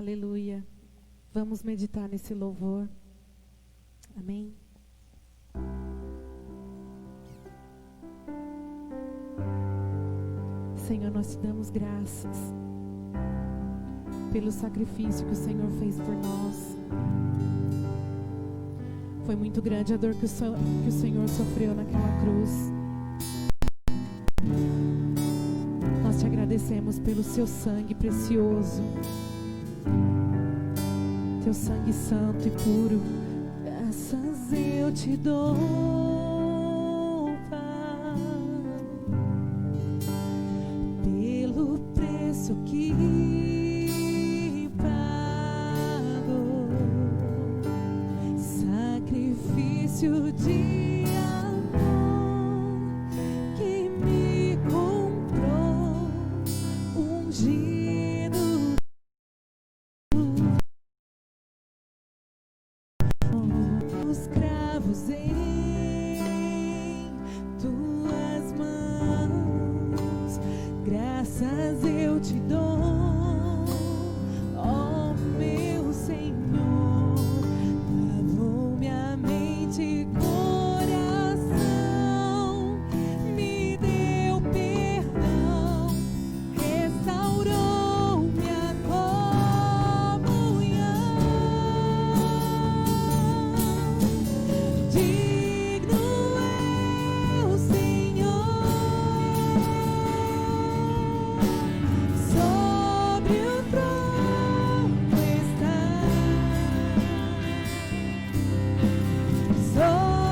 Aleluia. Vamos meditar nesse louvor. Amém. Senhor, nós te damos graças pelo sacrifício que o Senhor fez por nós. Foi muito grande a dor que o Senhor sofreu naquela cruz. Nós te agradecemos pelo seu sangue precioso, teu sangue santo e puro. Graças eu te dou, Pai, pelo preço que pagou, sacrifício de amor que me comprou, ungido os cravos em tuas mãos. Graças eu te dou, ó meu Senhor. Lavou minha mente e coração, me deu perdão, restaurou minha comunhão. Digno é o Senhor, sobre o trono está, sobre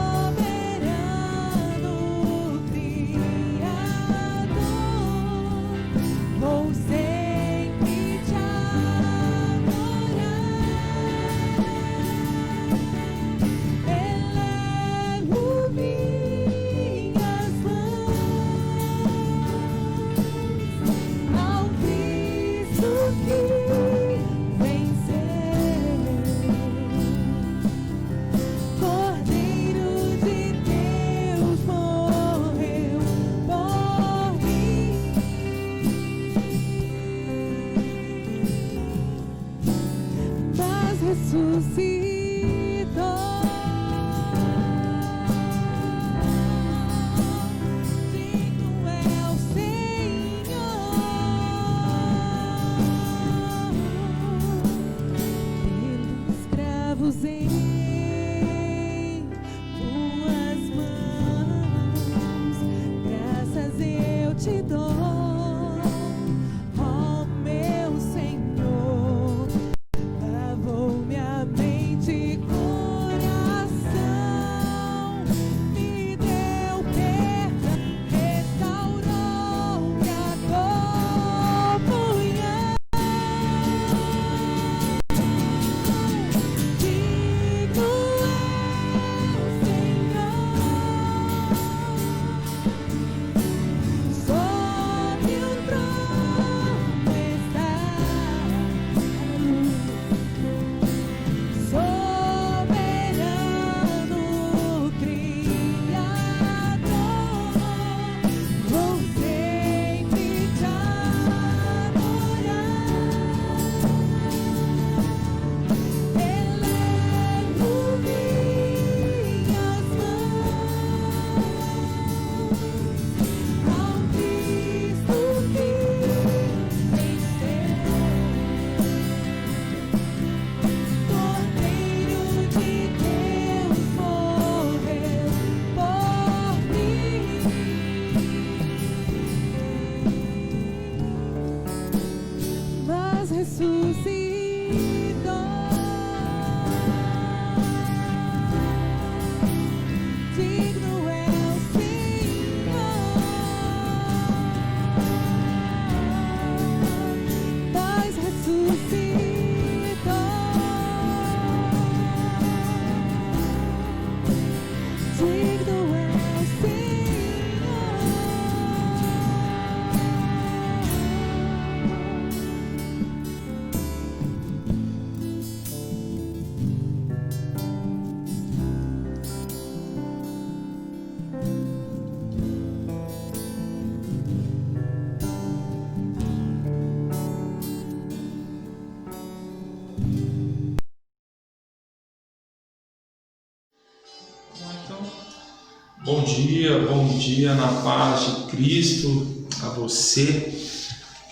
Bom dia na paz de Cristo a você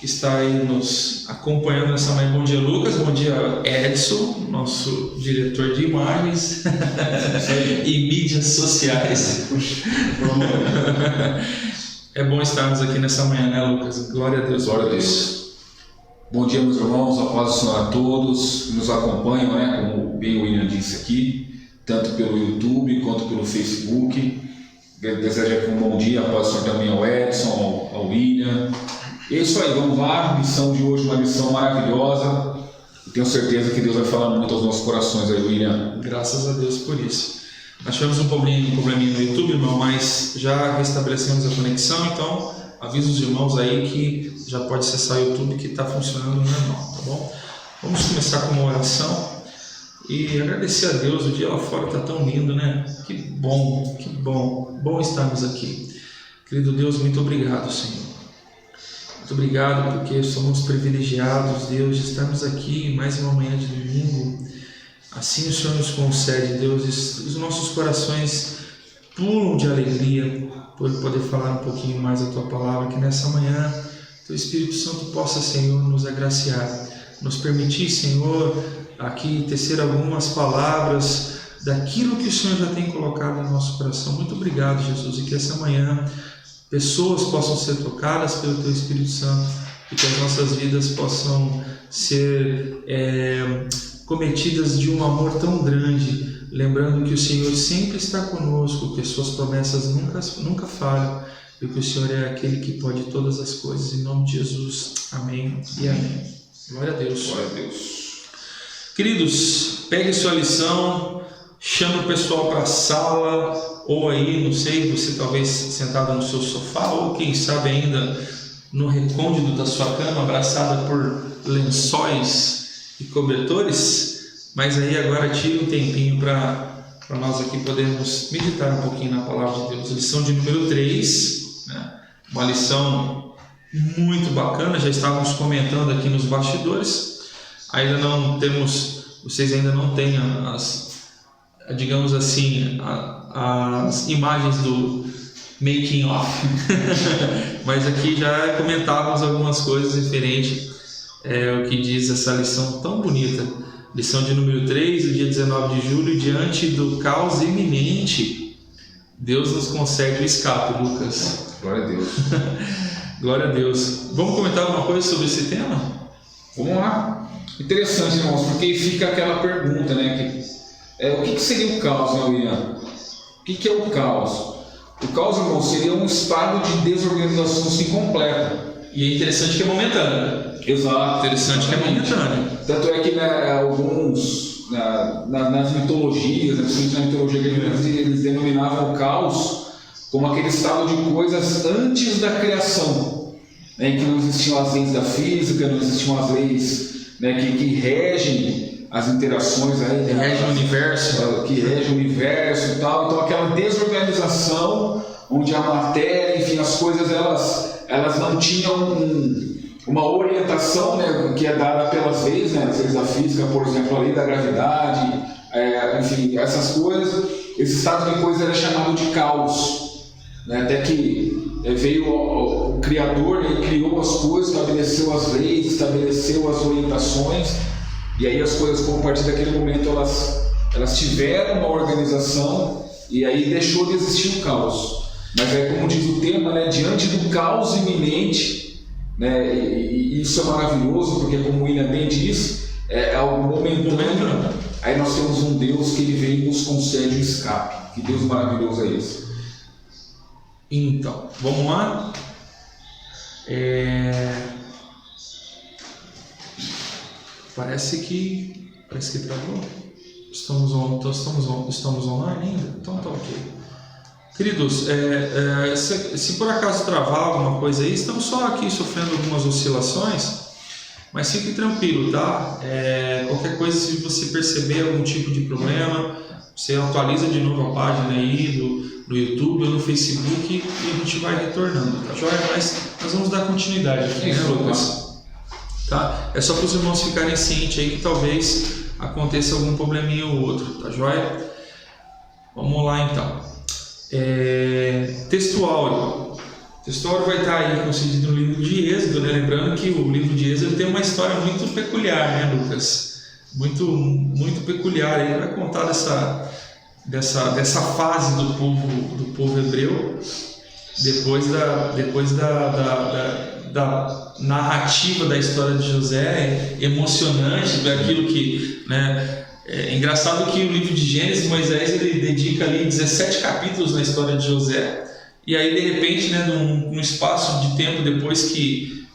que está aí nos acompanhando nessa manhã. Bom dia, Lucas. Bom dia, Edson, nosso diretor de imagens e mídias sociais. É bom estarmos aqui nessa manhã, né, Lucas? Glória a Deus. Glória a Deus. Bom dia, meus irmãos. A paz do Senhor a todos que nos acompanham, né? Como bem o William disse aqui, tanto pelo YouTube quanto pelo Facebook. Desejo aqui um bom dia, a paz do Senhor também ao Edson, ao William. É isso aí, vamos lá. A missão de hoje, uma missão maravilhosa. Eu tenho certeza que Deus vai falar muito aos nossos corações aí, William. Graças a Deus por isso. Nós tivemos um probleminha no YouTube, irmão, mas já restabelecemos a conexão, então avisa os irmãos aí que já pode acessar o YouTube que está funcionando normal, tá bom? Vamos começar com uma oração e agradecer a Deus. O dia lá fora está tão lindo, né? Que bom estarmos aqui. Querido Deus, muito obrigado, Senhor. Muito obrigado porque somos privilegiados, Deus, de estarmos aqui mais uma manhã de domingo. Assim o Senhor nos concede, Deus, os nossos corações pulam de alegria por poder falar um pouquinho mais a Tua palavra, que nessa manhã Teu Espírito Santo possa, Senhor, nos agraciar, nos permitir, Senhor, aqui tecer algumas palavras daquilo que o Senhor já tem colocado no nosso coração. Muito obrigado, Jesus, e que essa manhã pessoas possam ser tocadas pelo Teu Espírito Santo e que as nossas vidas possam ser cometidas de um amor tão grande, lembrando que o Senhor sempre está conosco, que as Suas promessas nunca falham e que o Senhor é aquele que pode todas as coisas. Em nome de Jesus, amém e amém. Glória a Deus. Glória a Deus. Queridos, pegue sua lição, chame o pessoal para a sala, ou aí, não sei, você talvez sentado no seu sofá, ou quem sabe ainda no recôndito da sua cama, abraçada por lençóis e cobertores, mas aí agora tire um tempinho para nós aqui podermos meditar um pouquinho na Palavra de Deus. Lição de número 3, né? Uma lição muito bacana, já estávamos comentando aqui nos bastidores. Ainda não temos, vocês ainda não têm digamos assim, as imagens do making of, mas aqui já comentávamos algumas coisas referentes ao que diz essa lição tão bonita. Lição de número 3, do dia 19 de julho, diante do caos iminente, Deus nos concede o escape, Lucas. Glória a Deus. Glória a Deus. Vamos comentar alguma coisa sobre esse tema? Vamos lá. Interessante, irmãos, porque fica aquela pergunta, né? O que seria o caos, né, William? O que é o caos? O caos, irmão, seria um estado de desorganização assim, completa. E é interessante que é momentâneo. Exato. Interessante que é momentâneo. Tanto é que, né, alguns, nas mitologias, principalmente na mitologia grega, eles denominavam o caos como aquele estado de coisas antes da criação, né, em que não existiam as leis da física, não existiam as leis, né, que regem as interações aí, que rege o universo e tal. Então aquela desorganização onde a matéria, enfim, as coisas elas não tinham uma orientação, né, que é dada pelas leis, né, as leis da física, por exemplo, a lei da gravidade, enfim, essas coisas. Esse estado de coisas era chamado de caos, né, até que veio o Criador, né, e criou as coisas, estabeleceu as leis, estabeleceu as orientações. E aí as coisas, como a partir daquele momento, elas tiveram uma organização e aí deixou de existir o caos. Mas é como diz o tema, né, diante do caos iminente, né, e isso é maravilhoso, porque como o William bem diz, é algo momentâneo. Aí nós temos um Deus que Ele vem e nos concede o escape. Que Deus maravilhoso é esse? Então, vamos lá? Parece que travou. Estamos online ainda? Então tá ok. Queridos, se por acaso travar alguma coisa aí, estamos só aqui sofrendo algumas oscilações, mas fique tranquilo, tá? Qualquer coisa, se você perceber algum tipo de problema, você atualiza de novo a página aí no YouTube ou no Facebook e a gente vai retornando, tá joia? Mas nós vamos dar continuidade aqui, né, Lucas? Tá? É só para os irmãos ficarem cientes aí que talvez aconteça algum probleminha ou outro, tá joia? Vamos lá então. textual. Textual vai estar aí concedido no livro de Êxodo, né? Lembrando que o livro de Êxodo tem uma história muito peculiar, né, Lucas? Muito, muito peculiar. Ele vai contar dessa fase do povo hebreu, depois da narrativa da história de José, emocionante, daquilo que, né? É engraçado que o livro de Gênesis, Moisés, ele dedica ali 17 capítulos na história de José, e aí de repente, né, num espaço de tempo depois que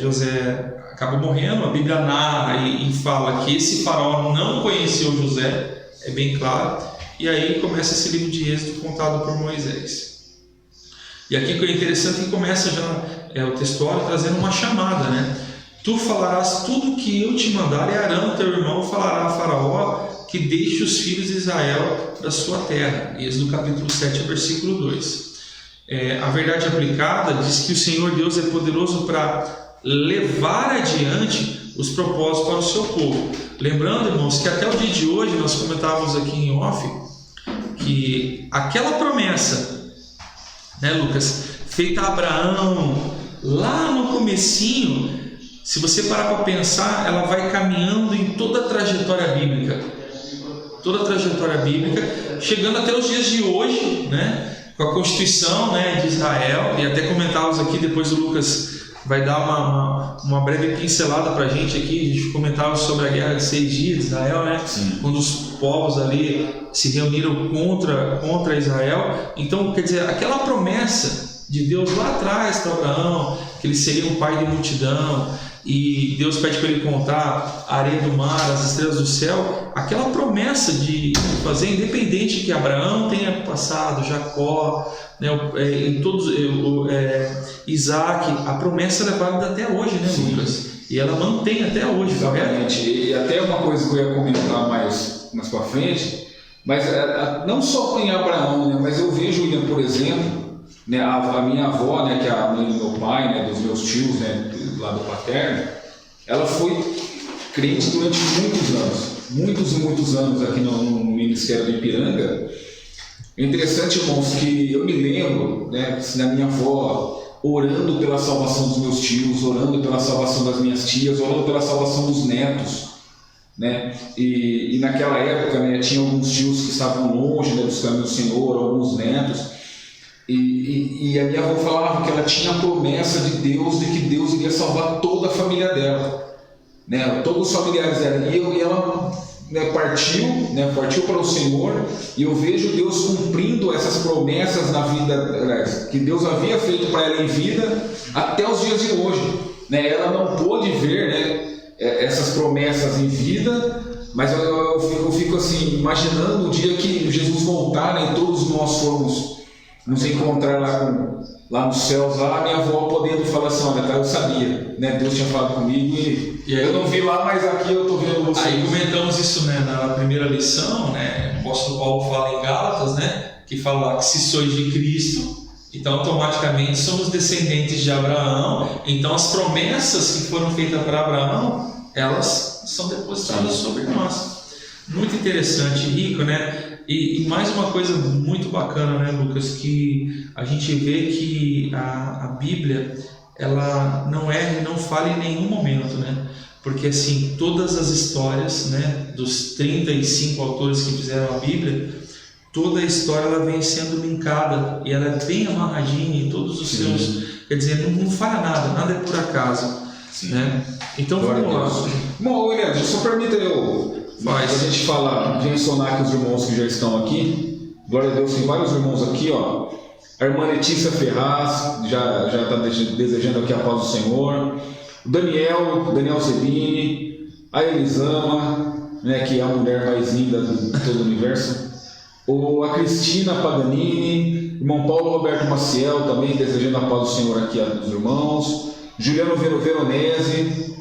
José acaba morrendo, a Bíblia narra e fala que esse faraó não conheceu José, é bem claro, e aí começa esse livro de Êxodo contado por Moisés. E aqui o que é interessante é que começa já o textuário trazendo uma chamada, né? Tu falarás tudo que eu te mandar, e Arão, teu irmão, falará a Faraó que deixe os filhos de Israel da sua terra. Êxodo capítulo 7, versículo 2. A verdade aplicada diz que o Senhor Deus é poderoso para levar adiante os propósitos para o seu povo. Lembrando, irmãos, que até o dia de hoje, nós comentávamos aqui em off, que aquela promessa, né, Lucas, feita a Abraão lá no comecinho, se você parar para pensar, ela vai caminhando em toda a trajetória bíblica. Toda a trajetória bíblica, chegando até os dias de hoje, né, com a Constituição, né, de Israel, e até comentávamos aqui, depois o Lucas vai dar uma breve pincelada para a gente aqui. A gente comentava sobre a Guerra de 6 Dias de Israel, né? Sim. Quando os povos ali se reuniram contra Israel. Então, quer dizer, aquela promessa de Deus lá atrás para Abraão, que ele seria um pai de multidão, e Deus pede para ele contar a areia do mar, as estrelas do céu, aquela promessa de fazer, independente que Abraão tenha passado, Jacó, né, em todos, Isaac, a promessa é válida até hoje, né, sim, Lucas? E ela mantém até hoje. Exatamente. E até uma coisa que eu ia comentar mais para frente, mas não só em Abraão, né, mas eu vejo, William, por exemplo, né, a minha avó, né, que é a mãe do meu pai, né, dos meus tios, né, lá do paterno, ela foi crente durante muitos anos aqui no Ministério do Ipiranga. É interessante, irmãos, que eu me lembro, né, da minha avó orando pela salvação dos meus tios, orando pela salvação das minhas tias, orando pela salvação dos netos, né? E naquela época, né, tinha alguns tios que estavam longe, né, dos caminhos do Senhor, alguns netos. E a minha avó falava que ela tinha a promessa de Deus, de que Deus iria salvar toda a família dela, né? Todos os familiares dela. E ela, né, partiu para o Senhor, e eu vejo Deus cumprindo essas promessas na vida, que Deus havia feito para ela em vida até os dias de hoje, né? Ela não pôde ver, né, essas promessas em vida, mas eu fico assim, imaginando o dia que Jesus voltar, né, e todos nós formos nos encontrar lá nos céus, lá a minha avó podendo falar assim: olha, eu sabia, né? Deus tinha falado comigo e eu não vi lá, mas aqui eu estou vendo vocês. Aí comentamos isso, né, na primeira lição, né? O apóstolo Paulo fala em Gálatas, né, que fala que se sois de Cristo, então automaticamente somos descendentes de Abraão. Então as promessas que foram feitas para Abraão, elas são depositadas sobre nós. Muito interessante, rico, né? E mais uma coisa muito bacana, né, Lucas, que a gente vê que a Bíblia, ela não erra e não falha em nenhum momento, né? Porque assim, todas as histórias, né, dos 35 autores que fizeram a Bíblia, toda a história ela vem sendo linkada e ela é bem amarradinha em todos os seus, quer dizer, não falha nada é por acaso, né? Então vamos lá. Bom, William, só permita a gente mencionar aqui os irmãos que já estão aqui. Glória a Deus, tem vários irmãos aqui, ó. A irmã Letícia Ferraz já está desejando aqui a paz do Senhor. O Daniel Zebini, a Elisama, né, que é a mulher mais linda de todo o universo. A Cristina Paganini, irmão Paulo Roberto Maciel também desejando a paz do Senhor aqui aos irmãos. Juliano Veronese.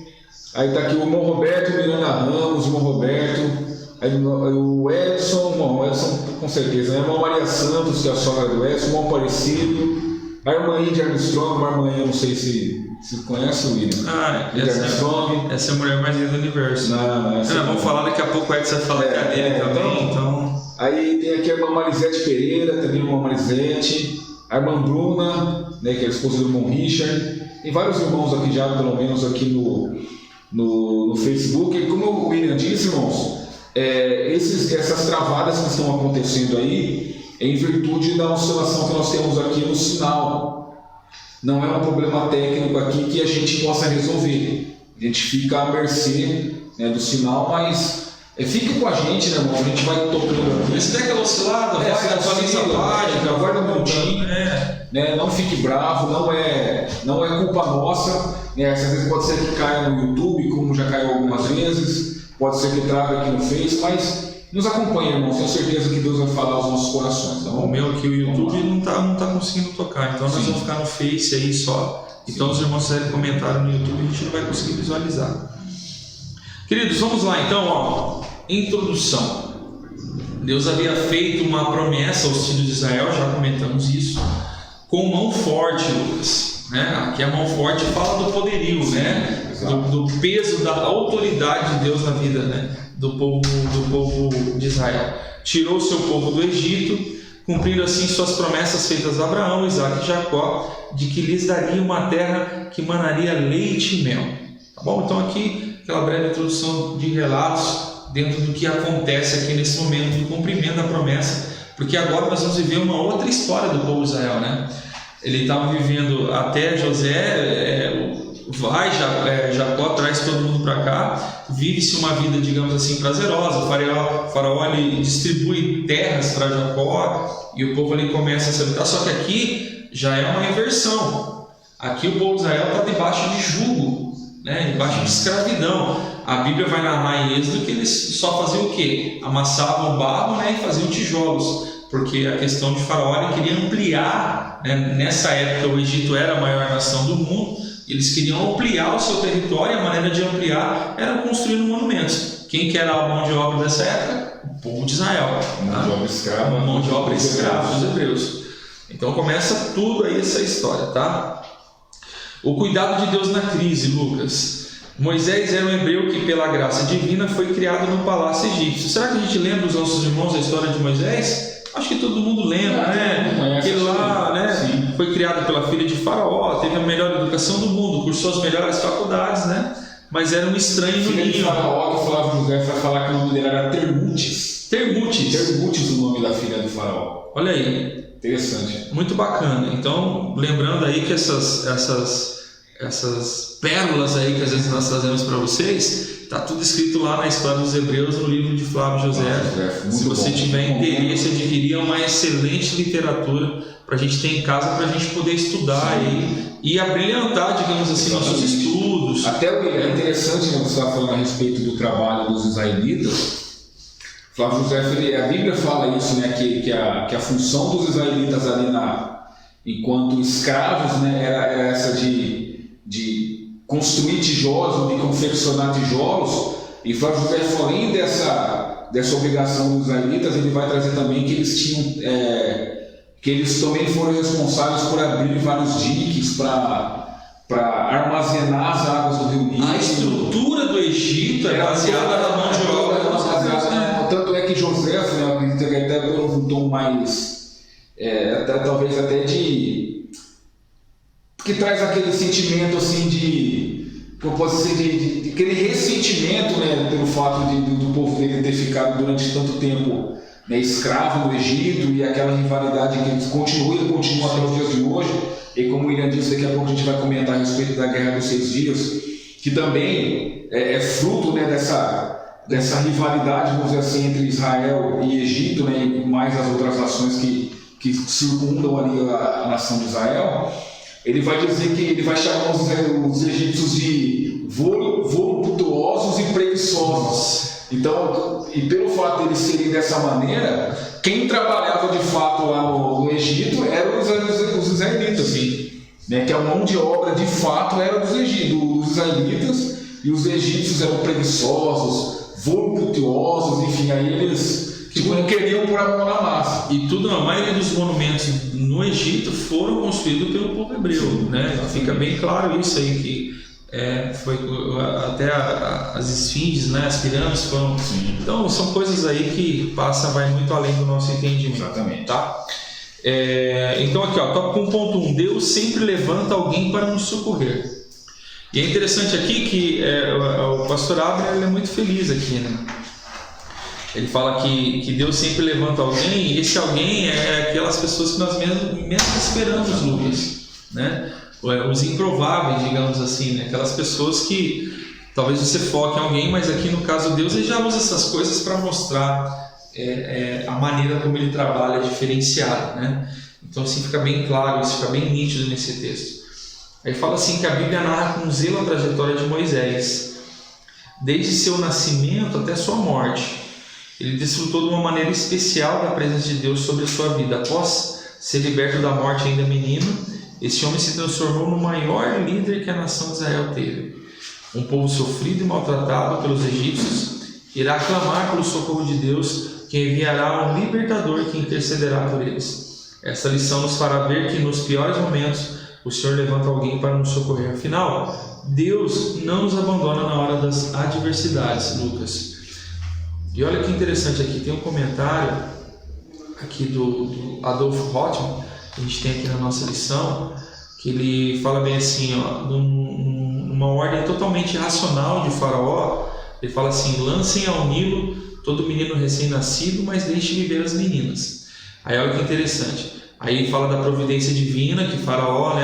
Aí está aqui o irmão Roberto Miranda Ramos, o irmão Roberto, aí o Edson com certeza, a irmã Maria Santos, que é a sogra do Edson, o irmão Aparecido, a irmã Indy Armstrong, uma irmã, eu não sei se conhece o William. Essa é a mulher mais linda do universo. Vamos falar daqui a pouco, o Edson vai falar dele também, então... Aí tem aqui a irmã Marisete Pereira, também a irmã Marisete, a irmã Bruna, né, que é a esposa do irmão Richard. Tem vários irmãos aqui já, pelo menos aqui no Facebook. E como o William disse, irmãos, essas travadas que estão acontecendo aí é em virtude da oscilação que nós temos aqui no sinal. Não é um problema técnico aqui que a gente possa resolver. A gente fica à mercê, né, do sinal, mas fique com a gente, né, irmão? A gente vai tocando aqui. Se der aquela oscilada, vai, atualiza a página, guarda um minutinho, né? Não fique bravo, não é culpa nossa, né? Às vezes pode ser que caia no YouTube, como já caiu algumas vezes, pode ser que traga aqui no Face, mas nos acompanhe, irmão. Tenho certeza que Deus vai falar aos nossos corações, tá bom? O meu aqui, o YouTube não tá conseguindo tocar, então nós vamos ficar no Face aí só. Então os irmãos fizerem comentário no YouTube, a gente não vai conseguir visualizar. Queridos, vamos lá então, introdução. Deus havia feito uma promessa aos filhos de Israel, já comentamos isso, com mão forte, Lucas, né? Aqui a mão forte fala do poderio, né? Do peso, da autoridade de Deus na vida, né? do povo de Israel. Tirou o seu povo do Egito, cumprindo assim suas promessas feitas a Abraão, Isaque e Jacó, de que lhes daria uma terra que manaria leite e mel. Tá bom? Então aqui aquela breve introdução de relatos dentro do que acontece aqui nesse momento do cumprimento da promessa, porque agora nós vamos viver uma outra história do povo de Israel, né? Ele estava vivendo até José, Jacó traz todo mundo para cá, vive-se uma vida, digamos assim, prazerosa. O faraó ele distribui terras para Jacó e o povo ali começa a se habitar, só que aqui já é uma inversão. Aqui o povo de Israel está debaixo de jugo, né? Debaixo de escravidão. A Bíblia vai narrar em Êxodo que eles só faziam o quê? Amassavam barro, né, e faziam tijolos, porque a questão de Faraó ele queria ampliar, né? Nessa época o Egito era a maior nação do mundo, eles queriam ampliar o seu território, e a maneira de ampliar era construindo monumentos. Quem que era a mão de obra dessa época? O povo de Israel. Mão de obra escrava dos hebreus. Então começa tudo aí essa história, tá? O cuidado de Deus na crise, Lucas. Moisés era um hebreu que pela graça divina foi criado no palácio egípcio. Será que a gente lembra os nossos irmãos a história de Moisés? Acho que todo mundo lembra, né? Que lá, né, foi criado pela filha de Faraó, teve a melhor educação do mundo, cursou as melhores faculdades, né? Mas era um estranho no ninho. Filha de Faraó, que Flávio José vai falar que o nome dele era Termutes. Termutes, o nome da filha do Faraó. Olha aí. Interessante. Muito bacana. Então, lembrando aí que essas pérolas aí que às vezes nós trazemos para vocês, está tudo escrito lá na História dos Hebreus, no livro de Flávio José. Se você tiver interesse, adquirir uma excelente literatura para a gente ter em casa, para a gente poder estudar e abrilhantar, digamos assim, nossos estudos. Até é interessante, né, você estava falando a respeito do trabalho dos israelitas. Flávio José, a Bíblia fala isso, né, que a função dos israelitas ali enquanto escravos, né, era essa de construir tijolos, de confeccionar tijolos. E Flávio José, além dessa obrigação dos israelitas, ele vai trazer também que eles tinham, que eles também foram responsáveis por abrir vários diques para armazenar as águas do rio Nilo. A estrutura do Egito é baseada na mão de obra. Tanto é que José, né, até por um tom mais, talvez até que traz aquele sentimento assim que eu posso dizer de aquele ressentimento, né, pelo fato do povo dele ter ficado durante tanto tempo, né, escravo no Egito, e aquela rivalidade que ele continua até os dias de hoje. E como o William disse, daqui a pouco a gente vai comentar a respeito da Guerra dos 6 Dias, que também é fruto, né, dessa rivalidade, vamos dizer assim, entre Israel e Egito, né, e mais as outras nações que circundam ali a nação de Israel. Ele vai dizer que ele vai chamar os egípcios de voluptuosos e preguiçosos. Então, e pelo fato de eles serem dessa maneira, quem trabalhava de fato lá no Egito eram os israelitas, né? Que a mão de obra de fato era dos israelitas, e os egípcios eram preguiçosos, voluptuosos, enfim, aí eles não queriam pôr a mão na massa. E a maioria dos monumentos no Egito foram construídos pelo povo hebreu, né? Fica bem claro isso aí, que foi até as esfinges, né, as pirâmides foram. Sim. Então são coisas aí que vai muito além do nosso entendimento. Exatamente. Tá? Então aqui, tópico 1.1, Deus sempre levanta alguém para nos socorrer. E é interessante aqui que o pastor Abner ele é muito feliz aqui, né? Ele fala que Deus sempre levanta alguém, e esse alguém é aquelas pessoas que nós menos esperamos, Lucas, né? Os improváveis, digamos assim, né? Aquelas pessoas que talvez você foque em alguém, mas aqui no caso Deus ele já usa essas coisas para mostrar a maneira como ele trabalha diferenciada, né? Então assim fica bem claro, isso fica bem nítido nesse texto. Aí fala assim que a Bíblia narra com zelo a trajetória de Moisés, desde seu nascimento até sua morte. Ele desfrutou de uma maneira especial da presença de Deus sobre a sua vida. Após ser liberto da morte ainda menino, esse homem se transformou no maior líder que a nação de Israel teve. Um povo sofrido e maltratado pelos egípcios irá clamar pelo socorro de Deus, que enviará um libertador que intercederá por eles. Essa lição nos fará ver que nos piores momentos o Senhor levanta alguém para nos socorrer. Afinal, Deus não nos abandona na hora das adversidades, Lucas. E olha que interessante aqui, tem um comentário aqui do Adolfo Rothman, que a gente tem aqui na nossa lição, que ele fala bem assim, numa ordem totalmente irracional de Faraó, ele fala assim: lancem ao Nilo todo menino recém-nascido, mas deixe viver as meninas. Aí olha que interessante, aí fala da providência divina, que Faraó,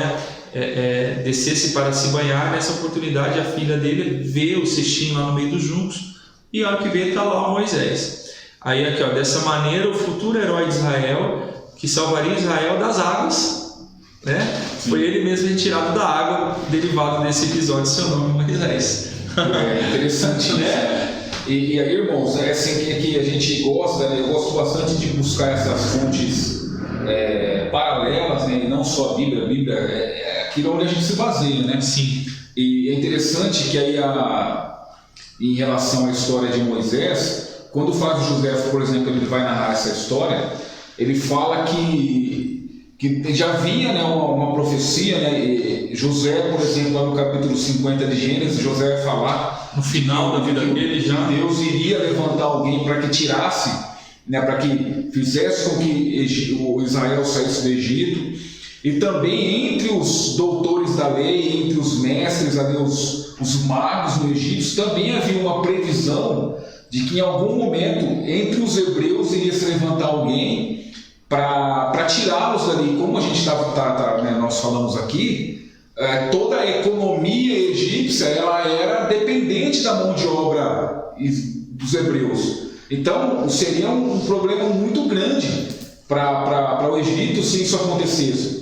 descesse para se banhar. Nessa oportunidade a filha dele vê o cestinho lá no meio dos juncos, e a hora que vê está lá o Moisés. Aí aqui, dessa maneira o futuro herói de Israel, que salvaria Israel das águas, né? Foi ele mesmo retirado da água, derivado desse episódio, seu nome Moisés. Interessante, né? E aí, irmãos, é assim que a gente gosta, né? Eu gosto bastante de buscar essas fontes paralelas, né? E não só a Bíblia é aquilo onde a gente se baseia, né? Sim. E é interessante que aí em relação à história de Moisés, quando o Flávio José, por exemplo, ele vai narrar essa história, ele fala que já havia, né, uma profecia, né? José, por exemplo, lá no capítulo 50 de Gênesis, José vai falar no final da vida dele já Deus iria levantar alguém para que tirasse, né, para que fizesse com que o Israel saísse do Egito. E também entre os doutores da lei, entre os mestres, ali, os magos no Egito, também havia uma previsão de que em algum momento entre os hebreus iria se levantar alguém para tirá-los dali. Como a gente nós falamos aqui, toda a economia egípcia ela era dependente da mão de obra dos hebreus. Então seria um problema muito grande para o Egito se isso acontecesse.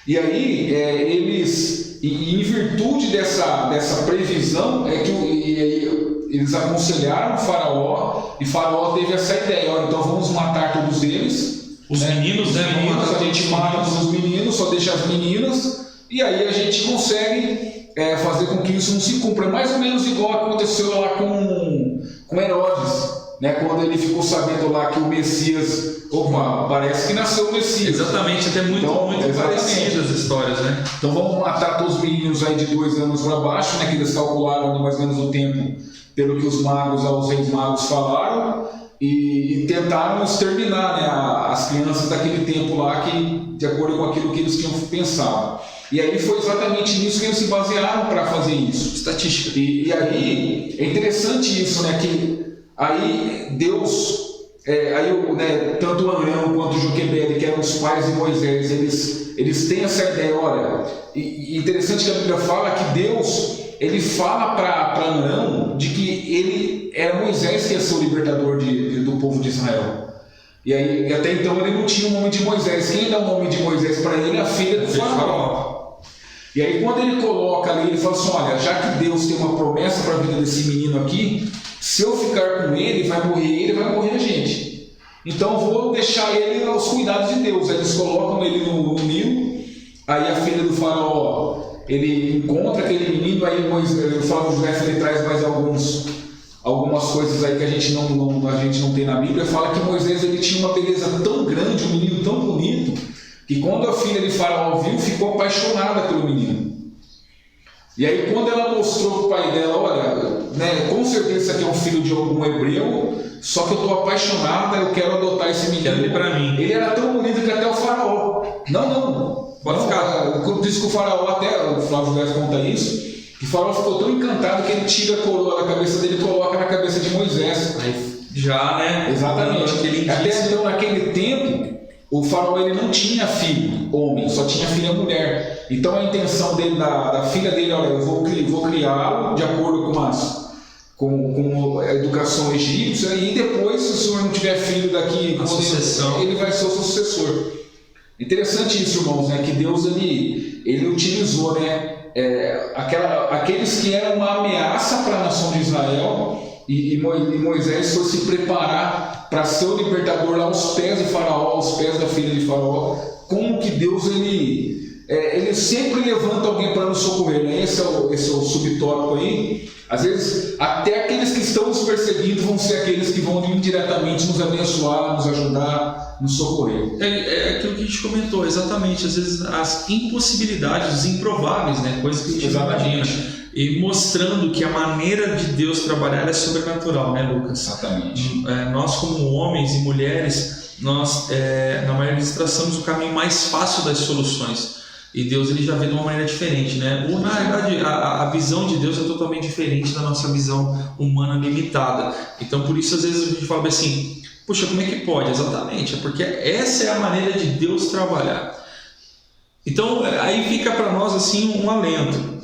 E aí eles, em virtude dessa previsão, eles aconselharam o Faraó, e Faraó teve essa ideia: então vamos matar todos eles, os meninos, a gente mata todos os meninos, só deixa as meninas, e aí a gente consegue fazer com que isso não se cumpra. Mais ou menos igual aconteceu lá com Herodes, né, quando ele ficou sabendo lá que o Messias, parece que nasceu o Messias. Exatamente, até muito parecidas as histórias, né? Então vamos matar todos os meninos aí de 2 anos para baixo, né, que eles calcularam mais ou menos o tempo pelo que os reis magos falaram, e tentaram exterminar, né, as crianças daquele tempo lá, que, de acordo com aquilo que eles tinham pensado. E aí foi exatamente nisso que eles se basearam para fazer isso. Estatística. E aí é interessante isso, né, que aí Deus, tanto Arão quanto Joquebede, que eram os pais de Moisés, eles têm essa ideia. Olha, e interessante que a Bíblia fala que Deus, ele fala para Arão de que ele era Moisés que ia ser o libertador do povo de Israel. E aí, até então ele não tinha o nome de Moisés. Quem dá o nome de Moisés para ele é a filha do Faraó. E aí quando ele coloca ali, ele fala assim: olha, já que Deus tem uma promessa para a vida desse menino aqui, se eu ficar com ele, vai morrer a gente. Então vou deixar ele aos cuidados de Deus. Aí eles colocam ele no Nilo. Aí a filha do Faraó, ele encontra aquele menino. Aí o Flávio José ele traz mais algumas coisas aí que a gente não tem na Bíblia. Fala que Moisés ele tinha uma beleza tão grande, um menino tão bonito, que quando a filha de Faraó viu, ficou apaixonada pelo menino. E aí quando ela mostrou pro pai dela, olha, né, com certeza isso aqui é um filho de algum hebreu, só que eu estou apaixonada, eu quero adotar esse menino. Quero ele para mim. Ele era tão bonito que até o faraó. Não. Pode ficar. Diz que o faraó, até o Flávio Vaz conta isso, que o faraó ficou tão encantado que ele tira a coroa da cabeça dele e coloca na cabeça de Moisés. Aí, já, né? Exatamente. Até então, naquele tempo, o faraó ele não tinha filho homem, só tinha filha mulher. Então a intenção dele, da filha dele, olha, eu vou criá-lo de acordo com a educação egípcia, e depois, se o senhor não tiver filho daqui, ele vai ser o seu sucessor. Interessante isso, irmãos, né? Que Deus ele utilizou, né? Aqueles que eram uma ameaça para a nação de Israel, e Moisés foi se preparar para ser o libertador lá aos pés de Faraó, aos pés da filha de Faraó. Como que Deus ele sempre levanta alguém para nos socorrer, né? Esse é o subtópico aí. Às vezes, até aqueles que estão nos perseguindo vão ser aqueles que vão indiretamente nos abençoar, nos ajudar, nos socorrer. É aquilo que a gente comentou, exatamente. Às vezes, as impossibilidades, os improváveis, né? Coisas que a gente não imagina. E mostrando que a maneira de Deus trabalhar é sobrenatural, né, Lucas? Exatamente. Nós, como homens e mulheres, nós, na maioria das vezes, traçamos o caminho mais fácil das soluções. E Deus ele já vê de uma maneira diferente, né? Ou, na verdade, a visão de Deus é totalmente diferente da nossa visão humana limitada. Então, por isso, às vezes, a gente fala assim, puxa, como é que pode? Exatamente, é porque essa é a maneira de Deus trabalhar. Então, aí fica para nós, assim, um alento.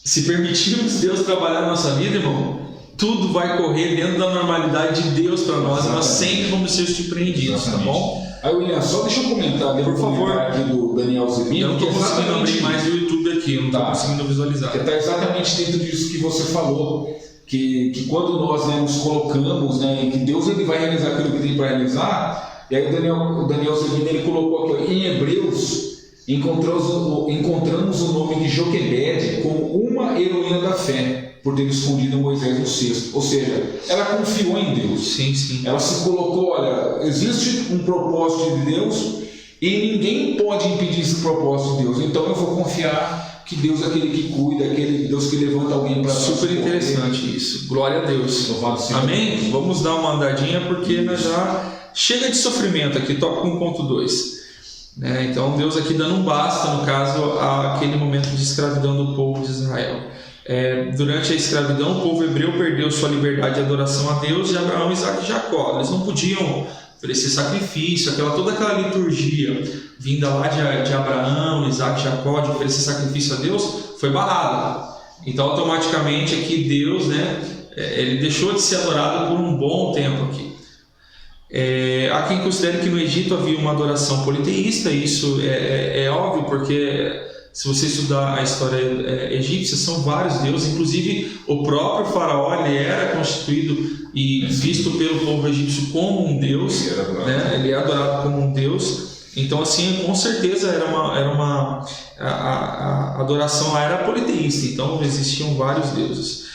Se permitirmos Deus trabalhar na nossa vida, irmão, tudo vai correr dentro da normalidade de Deus para nós. Exatamente. Nós sempre vamos ser surpreendidos, tá bom? Aí, William, só deixa eu comentar, por favor, aqui do Daniel Zebino. Eu não estou conseguindo abrir mais o YouTube aqui, eu não estou conseguindo visualizar. Porque está exatamente dentro disso que você falou, que quando nós nos colocamos, né, que Deus ele vai realizar aquilo que tem para realizar. E aí o Daniel Zebino ele colocou aqui, em Hebreus, encontramos o nome de Joquebede como uma heroína da fé, por ter escondido Moisés no cesto. Ou seja, ela confiou em Deus. Sim, sim. Ela se colocou, olha, existe um propósito de Deus e ninguém pode impedir esse propósito de Deus. Então eu vou confiar que Deus é aquele que cuida, aquele Deus que levanta alguém para... Super interessante isso. Glória a Deus. Amém? Vamos dar uma andadinha porque nós já chega de sofrimento aqui. Toca 1.2. Então Deus aqui dando um basta, no caso, àquele momento de escravidão do povo de Israel. Durante a escravidão, o povo hebreu perdeu sua liberdade de adoração a Deus de Abraão, Isaac e Jacó. Eles não podiam oferecer sacrifício, toda aquela liturgia vinda lá de Abraão, Isaac e Jacó, de oferecer sacrifício a Deus, foi barrada. Então, automaticamente, aqui Deus, ele deixou de ser adorado por um bom tempo aqui. Há quem considere que no Egito havia uma adoração politeísta. Isso é óbvio, porque se você estudar a história egípcia, são vários deuses, inclusive o próprio faraó ele era constituído e visto pelo povo egípcio como um deus, ele é adorado como um deus. Então, assim, com certeza a adoração lá era politeísta, então existiam vários deuses.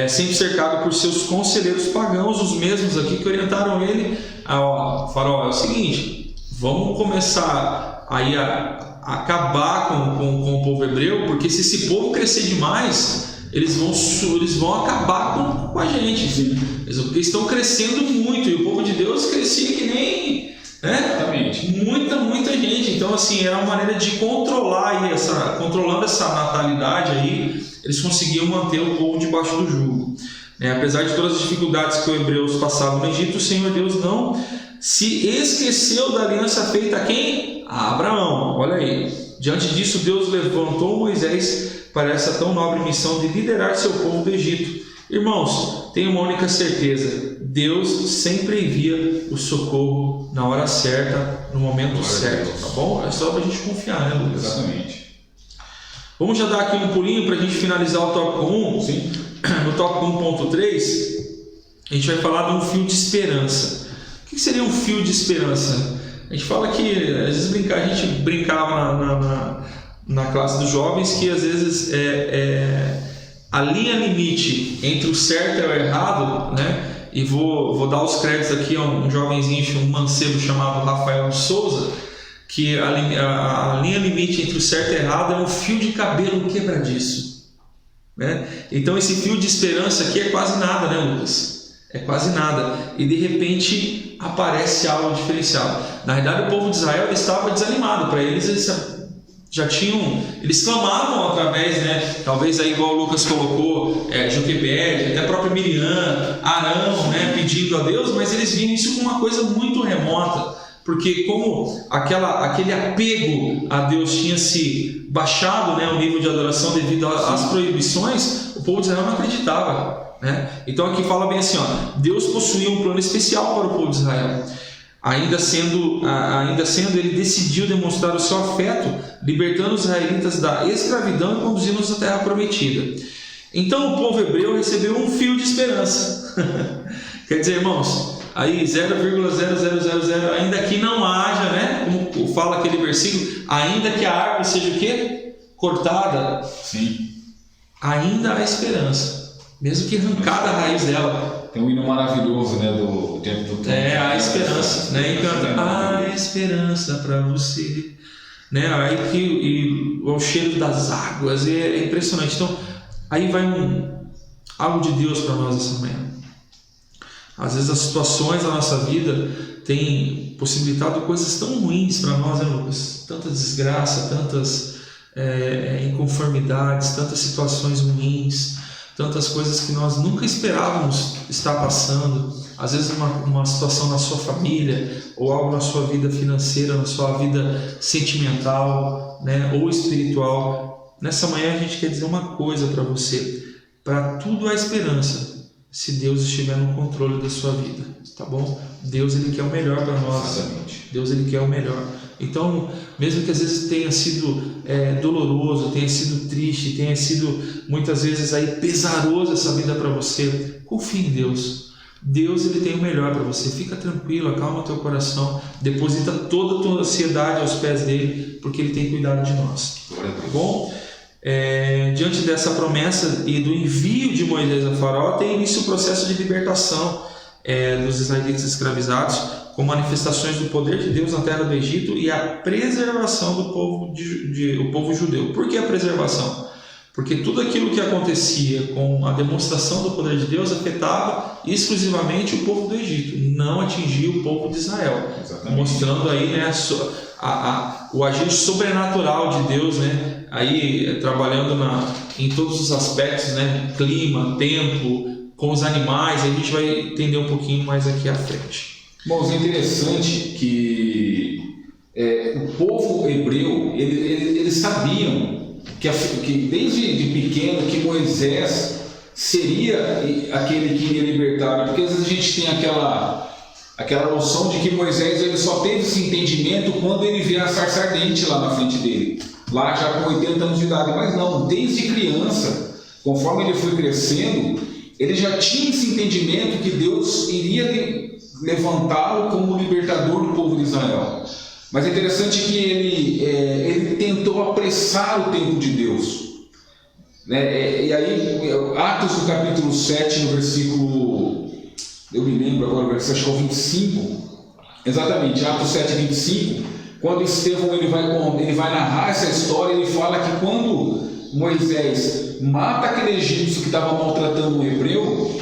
Sempre cercado por seus conselheiros pagãos, os mesmos aqui que orientaram ele faraó, é o seguinte, vamos começar aí a acabar com o povo hebreu, porque se esse povo crescer demais, eles vão acabar com a gente. Sim. Porque estão crescendo muito, e o povo de Deus crescia que nem muita gente. Então, assim, era uma maneira de controlar aí controlando essa natalidade aí, eles conseguiam manter o povo debaixo do jugo. Apesar de todas as dificuldades que os hebreus passavam no Egito, o Senhor Deus não se esqueceu da aliança feita a quem? A Abraão. Olha aí. Diante disso, Deus levantou Moisés para essa tão nobre missão de liderar seu povo do Egito. Irmãos, tenho uma única certeza: Deus sempre envia o socorro na hora certa, no momento certo, tá bom? É só para a gente confiar, né, Lucas? Exatamente. Vamos já dar aqui um pulinho para a gente finalizar o tópico 1. Sim. No tópico 1.3, a gente vai falar de um fio de esperança. O que seria um fio de esperança? A gente fala que, às vezes, a gente brincava na classe dos jovens que, às vezes, a linha limite entre o certo e o errado, e vou dar os créditos aqui a um jovenzinho, um mancebo chamado Rafael de Souza, que a linha limite entre o certo e o errado é um fio de cabelo quebradiço. né? Então esse fio de esperança aqui é quase nada, né, Lucas? É quase nada. E de repente aparece algo diferencial. Na verdade, o povo de Israel estava desanimado. Para eles já tinham, eles clamavam através, né? Talvez aí igual o Lucas colocou, Joquebede, até a própria Miriam, Arão, né? Pedindo a Deus, mas eles viam isso como uma coisa muito remota. Porque como aquele apego a Deus tinha se baixado, né, o nível de adoração devido às proibições, o povo de Israel não acreditava, né? Então aqui fala bem assim, ó, Deus possuía um plano especial para o povo de Israel. Ainda sendo, ele decidiu demonstrar o seu afeto, libertando os israelitas da escravidão e conduzindo-os à terra prometida. Então o povo hebreu recebeu um fio de esperança. Quer dizer, irmãos, aí 0,0000, ainda que não haja, né? Como fala aquele versículo, ainda que a árvore seja o quê? Cortada. Sim. Ainda há esperança, mesmo que arrancada a raiz dela. Tem um hino maravilhoso, né, do tempo do tempo. A esperança, né? E canta, a esperança para você, né? Aí que o cheiro das águas é impressionante. Então, aí vai algo de Deus para nós essa manhã. Às vezes as situações da nossa vida têm possibilitado coisas tão ruins para nós, né, Lucas? Tanta desgraça, tantas inconformidades, tantas situações ruins, tantas coisas que nós nunca esperávamos estar passando. Às vezes uma situação na sua família, ou algo na sua vida financeira, na sua vida sentimental, né, ou espiritual. Nessa manhã a gente quer dizer uma coisa para você: para tudo há esperança, se Deus estiver no controle da sua vida, tá bom? Deus, Ele quer o melhor para nós. Exatamente. Deus, Ele quer o melhor. Então, mesmo que às vezes tenha sido doloroso, tenha sido triste, tenha sido muitas vezes aí pesaroso essa vida para você, confie em Deus. Deus, Ele tem o melhor para você. Fica tranquilo, acalma o teu coração, deposita toda a tua ansiedade aos pés dele, porque Ele tem cuidado de nós. Tá bom? Diante dessa promessa e do envio de Moisés a Faraó, tem início o processo de libertação dos israelitas escravizados, com manifestações do poder de Deus na terra do Egito e a preservação do povo, o povo judeu. Por que a preservação? Porque tudo aquilo que acontecia com a demonstração do poder de Deus afetava exclusivamente o povo do Egito, não atingia o povo de Israel. Exatamente. Mostrando aí, né, o agir sobrenatural de Deus, né, aí trabalhando em todos os aspectos, né, clima, tempo, com os animais. A gente vai entender um pouquinho mais aqui à frente. Bom, é interessante que o povo hebreu, eles sabiam que desde de pequeno que Moisés seria aquele que iria libertar, porque às vezes a gente tem aquela noção de que Moisés ele só teve esse entendimento quando ele vê a sarça ardente lá na frente dele, lá já com 80 anos de idade. Mas não, desde criança, conforme ele foi crescendo, ele já tinha esse entendimento que Deus iria levantá-lo como libertador do povo de Israel. Mas é interessante que ele tentou apressar o tempo de Deus, né? E aí, Atos no capítulo 7, no versículo, eu me lembro agora, acho que é o 25, exatamente, Atos 7, 25, quando Estevão ele vai narrar essa história, ele fala que quando Moisés mata aquele egípcio que estava maltratando um hebreu,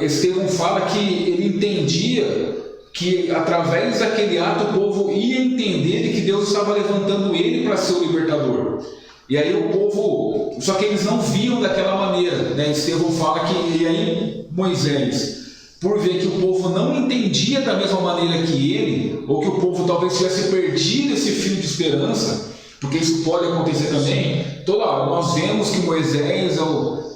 Estevão fala que ele entendia que através daquele ato o povo ia entender que Deus estava levantando ele para ser o libertador. E aí o povo, só que eles não viam daquela maneira, né? Estevão fala que, e aí Moisés, por ver que o povo não entendia da mesma maneira que ele, ou que o povo talvez tivesse perdido esse fio de esperança, porque isso pode acontecer também. Nós vemos que Moisés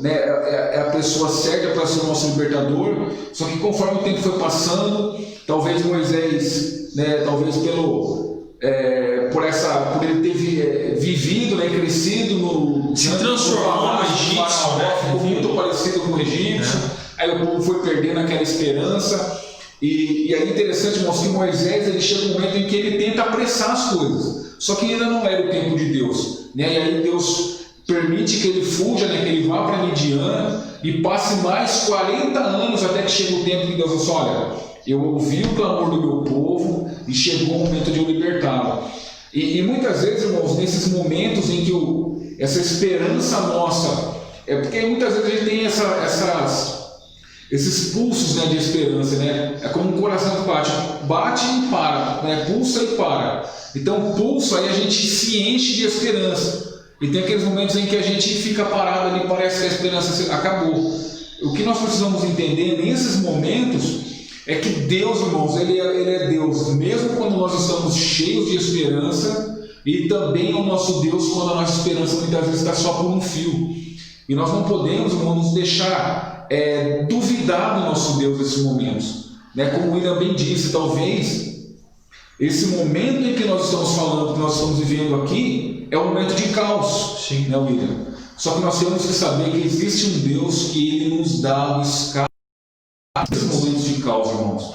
é a pessoa certa para ser o nosso libertador, só que conforme o tempo foi passando, talvez Moisés, né, talvez por ele ter vivido, né, crescido se transformou no egípcio, né? Ficou muito parecido com o egípcio. Aí o povo foi perdendo aquela esperança. E aí é interessante, irmãos, que Moisés ele chega um momento em que ele tenta apressar as coisas, só que ainda não era o tempo de Deus, né? E aí Deus permite que ele fuja, né, que ele vá para Midian e passe mais 40 anos até que chegue o tempo que Deus disse: olha, eu ouvi o clamor do meu povo e chegou o momento de eu libertá-lo. E muitas vezes, irmãos, nesses momentos em que essa esperança nossa É porque muitas vezes a gente tem esses pulsos, né, de esperança, né? É como um coração que bate e para, né? Pulsa e para. Então pulsa, aí a gente se enche de esperança. E tem aqueles momentos em que a gente fica parado ali, parece que a esperança acabou. O que nós precisamos entender nesses momentos é que Deus, irmãos, Ele é Deus, mesmo quando nós estamos cheios de esperança, e também é o nosso Deus quando a nossa esperança muitas vezes está só por um fio. E nós não podemos, irmãos, nos deixar duvidar do nosso Deus nesses momentos. Né? Como o William bem disse, talvez esse momento em que nós estamos falando, que nós estamos vivendo aqui, é um momento de caos, Sim. Né, William? Só que nós temos que saber que existe um Deus que Ele nos dá o escape nesses momentos de caos, irmãos.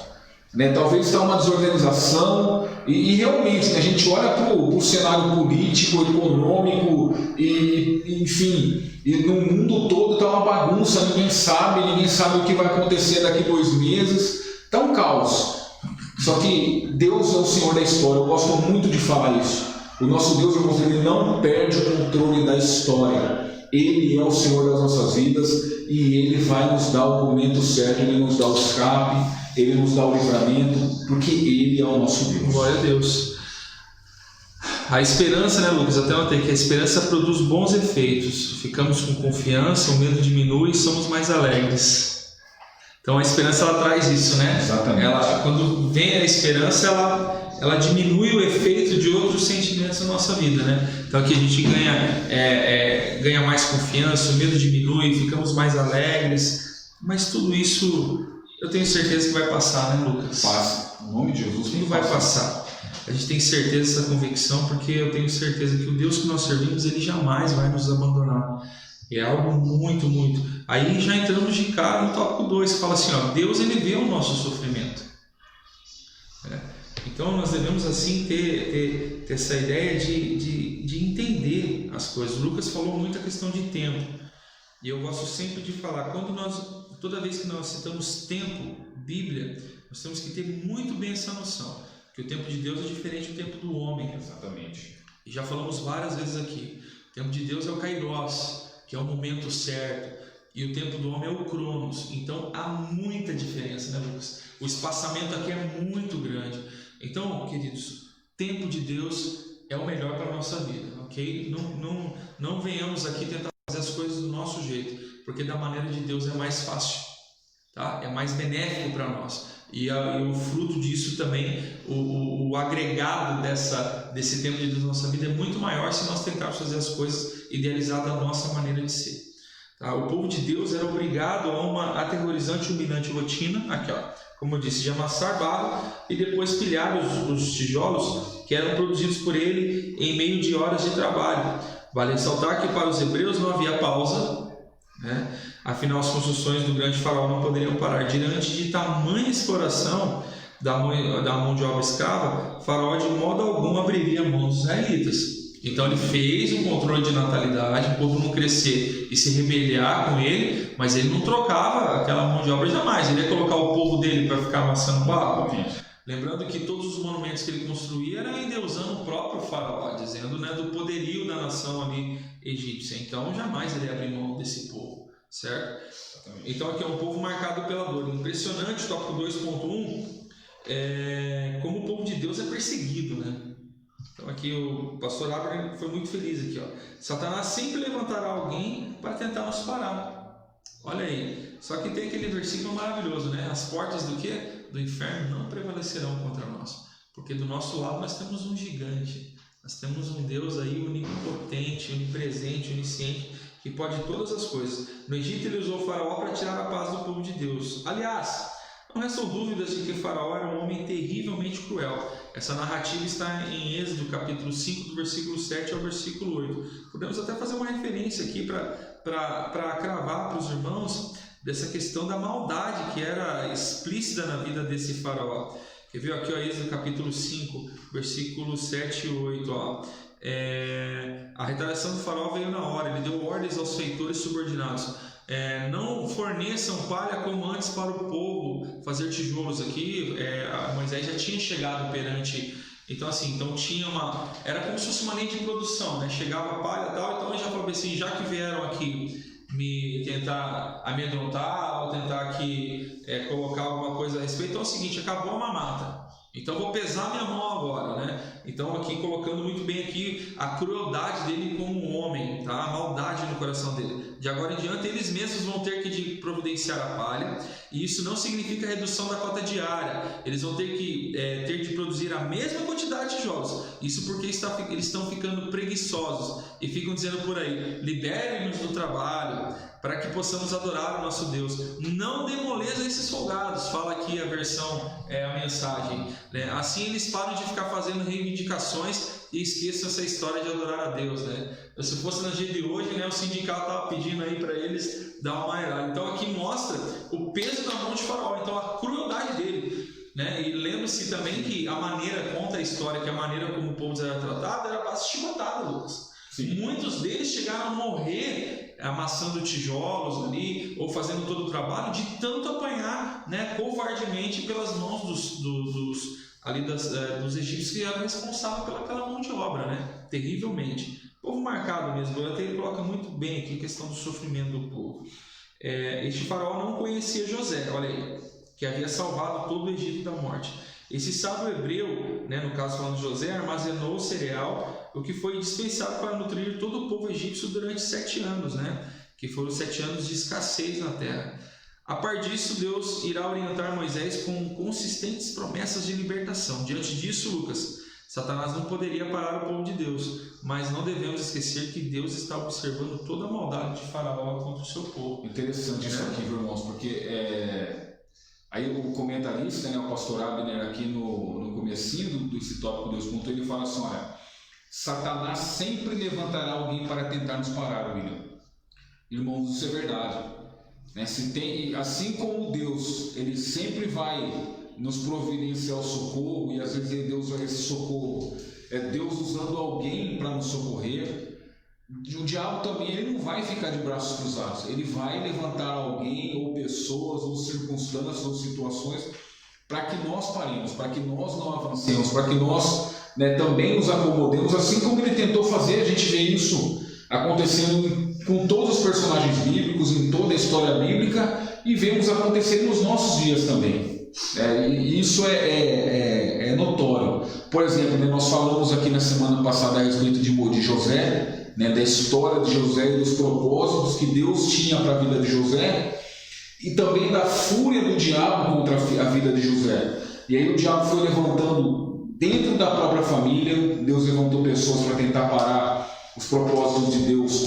Né? Talvez está uma desorganização e realmente, né, a gente olha para o cenário político, econômico enfim, e no mundo todo está uma bagunça, ninguém sabe o que vai acontecer daqui 2 meses, está um caos. Só que Deus é o Senhor da história, eu gosto muito de falar isso. O nosso Deus, irmãos, Ele não perde o controle da história. Ele é o Senhor das nossas vidas e Ele vai nos dar o momento certo, Ele nos dá o escape, Ele nos dá o livramento, porque Ele é o nosso Deus. Glória a Deus. A esperança, né, Lucas? Até notei que a esperança produz bons efeitos. Ficamos com confiança, o medo diminui e somos mais alegres. Então a esperança, ela traz isso, né? Exatamente. Quando vem a esperança, ela diminui o efeito de outros sentimentos na nossa vida, né? Então aqui a gente ganha mais confiança, o medo diminui, ficamos mais alegres, mas tudo isso eu tenho certeza que vai passar, né, Lucas? Passa, em nome de Jesus. Tudo vai passar. A gente tem certeza dessa convicção, porque eu tenho certeza que o Deus que nós servimos, Ele jamais vai nos abandonar. É algo muito, muito. Aí já entramos de cara no tópico 2, que fala assim, ó, Deus, Ele vê o nosso sofrimento. Então nós devemos assim ter essa ideia de entender as coisas. O Lucas falou muito a questão de tempo, e eu gosto sempre de falar, toda vez que nós citamos tempo, Bíblia, nós temos que ter muito bem essa noção, que o tempo de Deus é diferente do tempo do homem. Exatamente. E já falamos várias vezes aqui, o tempo de Deus é o Kairos, que é o momento certo, e o tempo do homem é o Cronos. Então há muita diferença, né, Lucas? O espaçamento aqui é muito grande. Então, queridos, tempo de Deus é o melhor para a nossa vida, ok? Não venhamos aqui tentar fazer as coisas do nosso jeito, porque da maneira de Deus é mais fácil, tá? É mais benéfico para nós. E o fruto disso também, o agregado desse tempo de Deus na nossa vida é muito maior se nós tentarmos fazer as coisas idealizadas da nossa maneira de ser. Tá? O povo de Deus era obrigado a uma aterrorizante e humilhante rotina, aqui, ó, como eu disse, de amassar barro e depois pilhar os tijolos que eram produzidos por ele em meio de horas de trabalho. Vale ressaltar que para os hebreus não havia pausa, né? Afinal, as construções do grande faraó não poderiam parar. Diante de tamanha exploração da mão de obra escrava, faraó de modo algum abriria a mão dos israelitas. Então ele fez um controle de natalidade, o povo não crescer e se rebeliar com ele, mas ele não trocava aquela mão de obra jamais. Ele ia colocar o povo dele para ficar amassando barro. Lembrando que todos os monumentos que ele construía eram endeusando o próprio faraó, dizendo, né, do poderio da nação ali egípcia. Então jamais ele ia abrir mão desse povo, certo? Então aqui é um povo marcado pela dor. Impressionante, tópico 2.1, como o povo de Deus é perseguido, né? Então aqui o pastor Abraham foi muito feliz aqui, ó. Satanás sempre levantará alguém para tentar nos parar. Olha aí. Só que tem aquele versículo maravilhoso, né? As portas do quê? Do inferno não prevalecerão contra nós. Porque do nosso lado nós temos um gigante. Nós temos um Deus aí onipotente, onipresente, onisciente, que pode todas as coisas. No Egito ele usou o faraó para tirar a paz do povo de Deus. Aliás, não restam dúvidas de que Faraó era um homem terrivelmente cruel. Essa narrativa está em Êxodo, capítulo 5, do versículo 7 ao versículo 8. Podemos até fazer uma referência aqui para cravar para os irmãos dessa questão da maldade que era explícita na vida desse Faraó. Quer ver aqui, ó, Êxodo, capítulo 5, versículo 7 e 8, ó. A retaliação do Faraó veio na hora, ele deu ordens aos feitores subordinados. Não forneçam palha como antes para o povo fazer tijolos. Aqui Moisés já tinha chegado perante, então assim, tinha era como se fosse uma linha de produção, né? Chegava a palha e tal, então ele já falou assim, já que vieram aqui me tentar amedrontar ou tentar aqui colocar alguma coisa a respeito. Então é o seguinte, acabou a mamata. Então vou pesar minha mão agora, né? Então aqui colocando muito bem aqui a crueldade dele como homem, tá? A maldade no coração dele. De agora em diante eles mesmos vão ter que providenciar a palha, e isso não significa redução da cota diária. Eles vão ter que produzir a mesma quantidade de tijolos. Isso porque eles estão ficando preguiçosos e ficam dizendo por aí: liberem-nos do trabalho para que possamos adorar o nosso Deus. Não demoleça esses folgados, fala aqui a versão, a mensagem, né? Assim eles param de ficar fazendo reivindicações e esqueçam essa história de adorar a Deus, né? Se fosse no dia de hoje, né, o sindicato estava pedindo aí para eles dar uma maneirada. Então aqui mostra o peso da mão de Faraó, então a crueldade dele, né? E lembre-se também que a maneira, conta a história, que a maneira como o povo era tratado era bastante chicotada, Lucas. Sim. Muitos deles chegaram a morrer amassando tijolos ali, ou fazendo todo o trabalho, de tanto apanhar, né, covardemente pelas mãos dos egípcios, que eram responsáveis pelaquela mão de obra, né? Terrivelmente. Povo marcado mesmo. Até ele coloca muito bem aqui a questão do sofrimento do povo. Este faraó não conhecia José, olha aí, que havia salvado todo o Egito da morte. Esse sábio hebreu, né, no caso falando de José, armazenou o cereal, o que foi dispensado para nutrir todo o povo egípcio durante 7 anos, né, que foram 7 anos de escassez na terra. A par disso, Deus irá orientar Moisés com consistentes promessas de libertação. Diante disso, Lucas, Satanás não poderia parar o povo de Deus, mas não devemos esquecer que Deus está observando toda a maldade de Faraó contra o seu povo. Interessante isso aqui, irmãos, porque aí o comentarista, né, o pastor Abner, aqui no comecinho desse tópico que Deus contou, ele fala assim: olha, Satanás sempre levantará alguém para tentar nos parar, William. Irmãos, isso é verdade, né? Assim como Deus, ele sempre vai nos providenciar o socorro, e às vezes Deus vai esse socorro, Deus usando alguém para nos socorrer. O diabo também, ele não vai ficar de braços cruzados, ele vai levantar alguém, ou pessoas, ou circunstâncias, ou situações, para que nós paremos, para que nós não avancemos, para que nós, né, também nos acomodemos, assim como ele tentou fazer. A gente vê isso acontecendo com todos os personagens bíblicos, em toda a história bíblica, e vemos acontecer nos nossos dias também. E isso é notório. Por exemplo, né, nós falamos aqui na semana passada a respeito de José, né, da história de José e dos propósitos que Deus tinha para a vida de José, e também da fúria do diabo contra a vida de José. E aí o diabo foi levantando dentro da própria família. Deus levantou pessoas para tentar parar os propósitos de Deus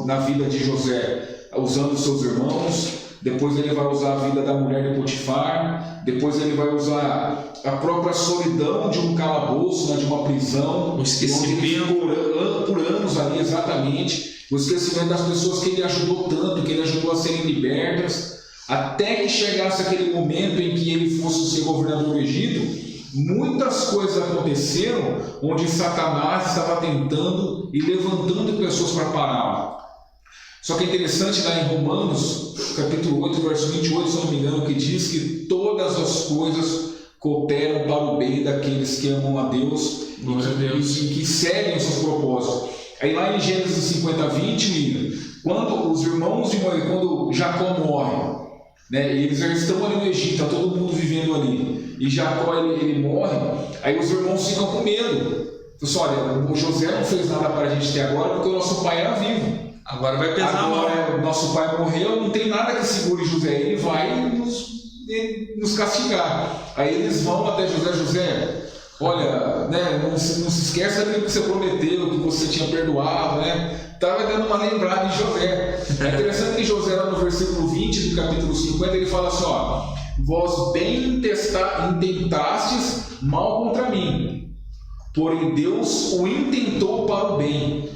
na vida de José, usando seus irmãos. Depois ele vai usar a vida da mulher de Potifar. Depois ele vai usar a própria solidão de um calabouço, né, de uma prisão, o esquecimento por anos ali, exatamente, o esquecimento das pessoas que ele ajudou tanto, que ele ajudou a serem libertas, até que chegasse aquele momento em que ele fosse ser governador do Egito. Muitas coisas aconteceram onde Satanás estava tentando e levantando pessoas para pará-lo. Só que é interessante lá em Romanos, capítulo 8, verso 28, se não me engano, que diz que todas as coisas cooperam para o bem daqueles que amam a Deus e que seguem os seus propósitos. Aí lá em Gênesis 50, 20, quando os irmãos de Moisés, quando Jacó morre, né, eles já estão ali no Egito, está todo mundo vivendo ali, e Jacó ele morre, aí os irmãos ficam com medo. Pessoal, olha, o José não fez nada para a gente até agora porque o nosso pai era vivo. Agora vai pesar. Agora nosso pai morreu, não tem nada que segure José, ele vai nos castigar. Aí eles vão até José, olha, né, não se esqueça daquilo que você prometeu, que você tinha perdoado, né? Estava dando uma lembrada de José. É interessante que José, lá no versículo 20 do capítulo 50, ele fala assim: ó, vós bem intentastes mal contra mim, porém Deus o intentou para o bem,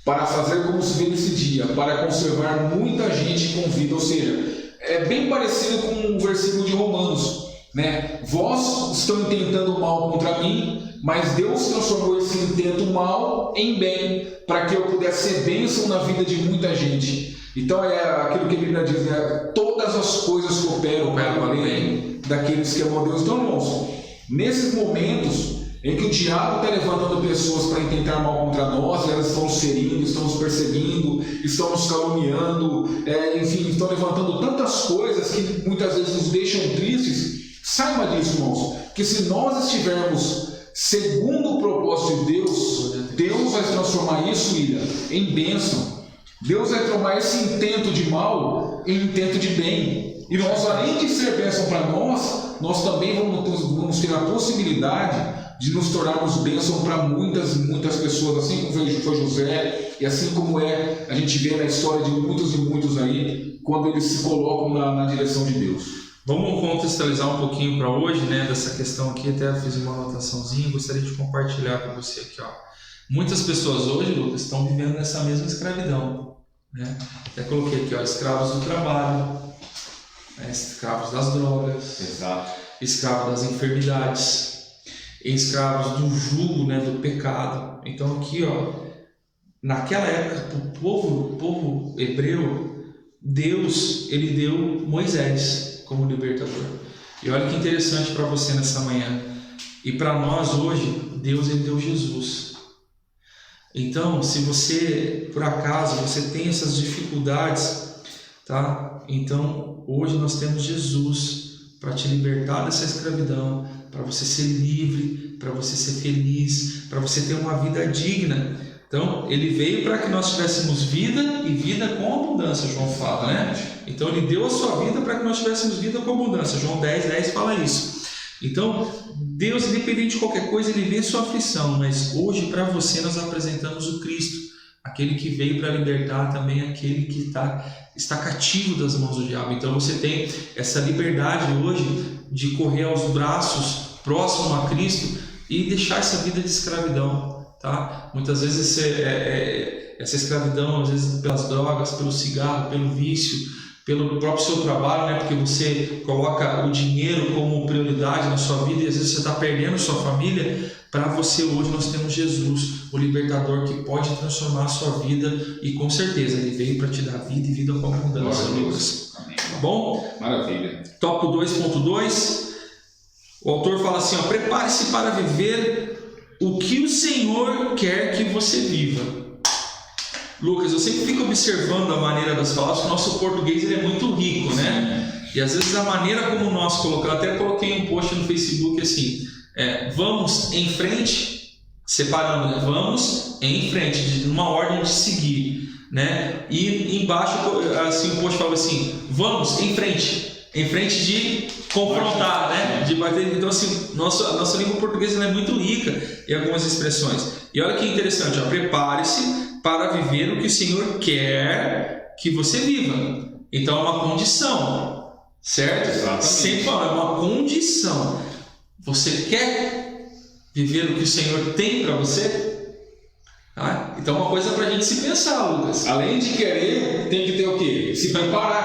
para fazer como se vê nesse dia, para conservar muita gente com vida. Ou seja, é bem parecido com o versículo de Romanos, né? Vós estão intentando mal contra mim, mas Deus transformou esse intento mal em bem, para que eu pudesse ser bênção na vida de muita gente. Então é aquilo que a Bíblia diz, né? Todas as coisas cooperam para o bem daqueles que amam a Deus. Então, irmãos, nesses momentos em que o diabo está levantando pessoas para intentar mal contra nós, elas estão nos ferindo, estão nos perseguindo, estão nos caluniando, enfim, estão levantando tantas coisas que muitas vezes nos deixam tristes. Saiba disso, irmãos, que se nós estivermos segundo o propósito de Deus, Deus vai transformar isso, William, em bênção. Deus vai transformar esse intento de mal em intento de bem. E nós, além de ser bênção para nós também vamos ter a possibilidade de nos tornarmos bênção para muitas pessoas, assim como foi José, e assim como a gente vê na história de muitos e muitos aí, quando eles se colocam na direção de Deus. Vamos contextualizar um pouquinho para hoje, né, dessa questão aqui. Até fiz uma anotaçãozinha e gostaria de compartilhar com você aqui, ó. Muitas pessoas hoje, Lucas, estão vivendo nessa mesma escravidão, né? Até coloquei aqui, ó, escravos do trabalho, né, escravos das drogas, exato, escravos das enfermidades, escravos do jugo, né, do pecado. Então aqui, ó, naquela época, o povo hebreu, Deus, ele deu Moisés como libertador. E olha que interessante para você nessa manhã. E para nós hoje, Deus, ele deu Jesus. Então, se você, por acaso, você tem essas dificuldades, tá? Então, hoje nós temos Jesus para te libertar dessa escravidão, para você ser livre, para você ser feliz, para você ter uma vida digna. Então, ele veio para que nós tivéssemos vida e vida com abundância, João fala, né? Então, ele deu a sua vida para que nós tivéssemos vida com abundância. João 10:10 fala isso. Então, Deus, independente de qualquer coisa, ele vê a sua aflição, mas hoje para você nós apresentamos o Cristo, aquele que veio para libertar também aquele que está cativo das mãos do diabo. Então, você tem essa liberdade hoje de correr aos braços próximo a Cristo e deixar essa vida de escravidão. Tá? Muitas vezes essa escravidão, às vezes pelas drogas, pelo cigarro, pelo vício, pelo próprio seu trabalho, né? Porque você coloca o dinheiro como prioridade na sua vida e às vezes você está perdendo sua família. Para você hoje nós temos Jesus, o libertador que pode transformar a sua vida e com certeza ele veio para te dar vida e vida com abundância, Lucas. Tá bom? Maravilha. Tópico 2.2, o autor fala assim, ó, prepare-se para viver o que o Senhor quer que você viva. Lucas, eu sempre fico observando a maneira das palavras, porque o nosso português ele é muito rico, né? E às vezes a maneira como nós colocamos, até coloquei um post no Facebook assim, vamos em frente, separando, né? Vamos em frente, numa ordem de seguir, né? E embaixo assim, o post fala assim, vamos em frente de confrontar, né? De bater. Então assim, nossa língua portuguesa é muito rica em algumas expressões. E olha que interessante, ó, prepare-se para viver o que o Senhor quer que você viva. Então é uma condição, certo? Exatamente. Sempre fala, é uma condição. Você quer viver o que o Senhor tem para você? Ah, então uma coisa para a gente se pensar, Lucas. Além de querer, tem que ter o quê? Se preparar.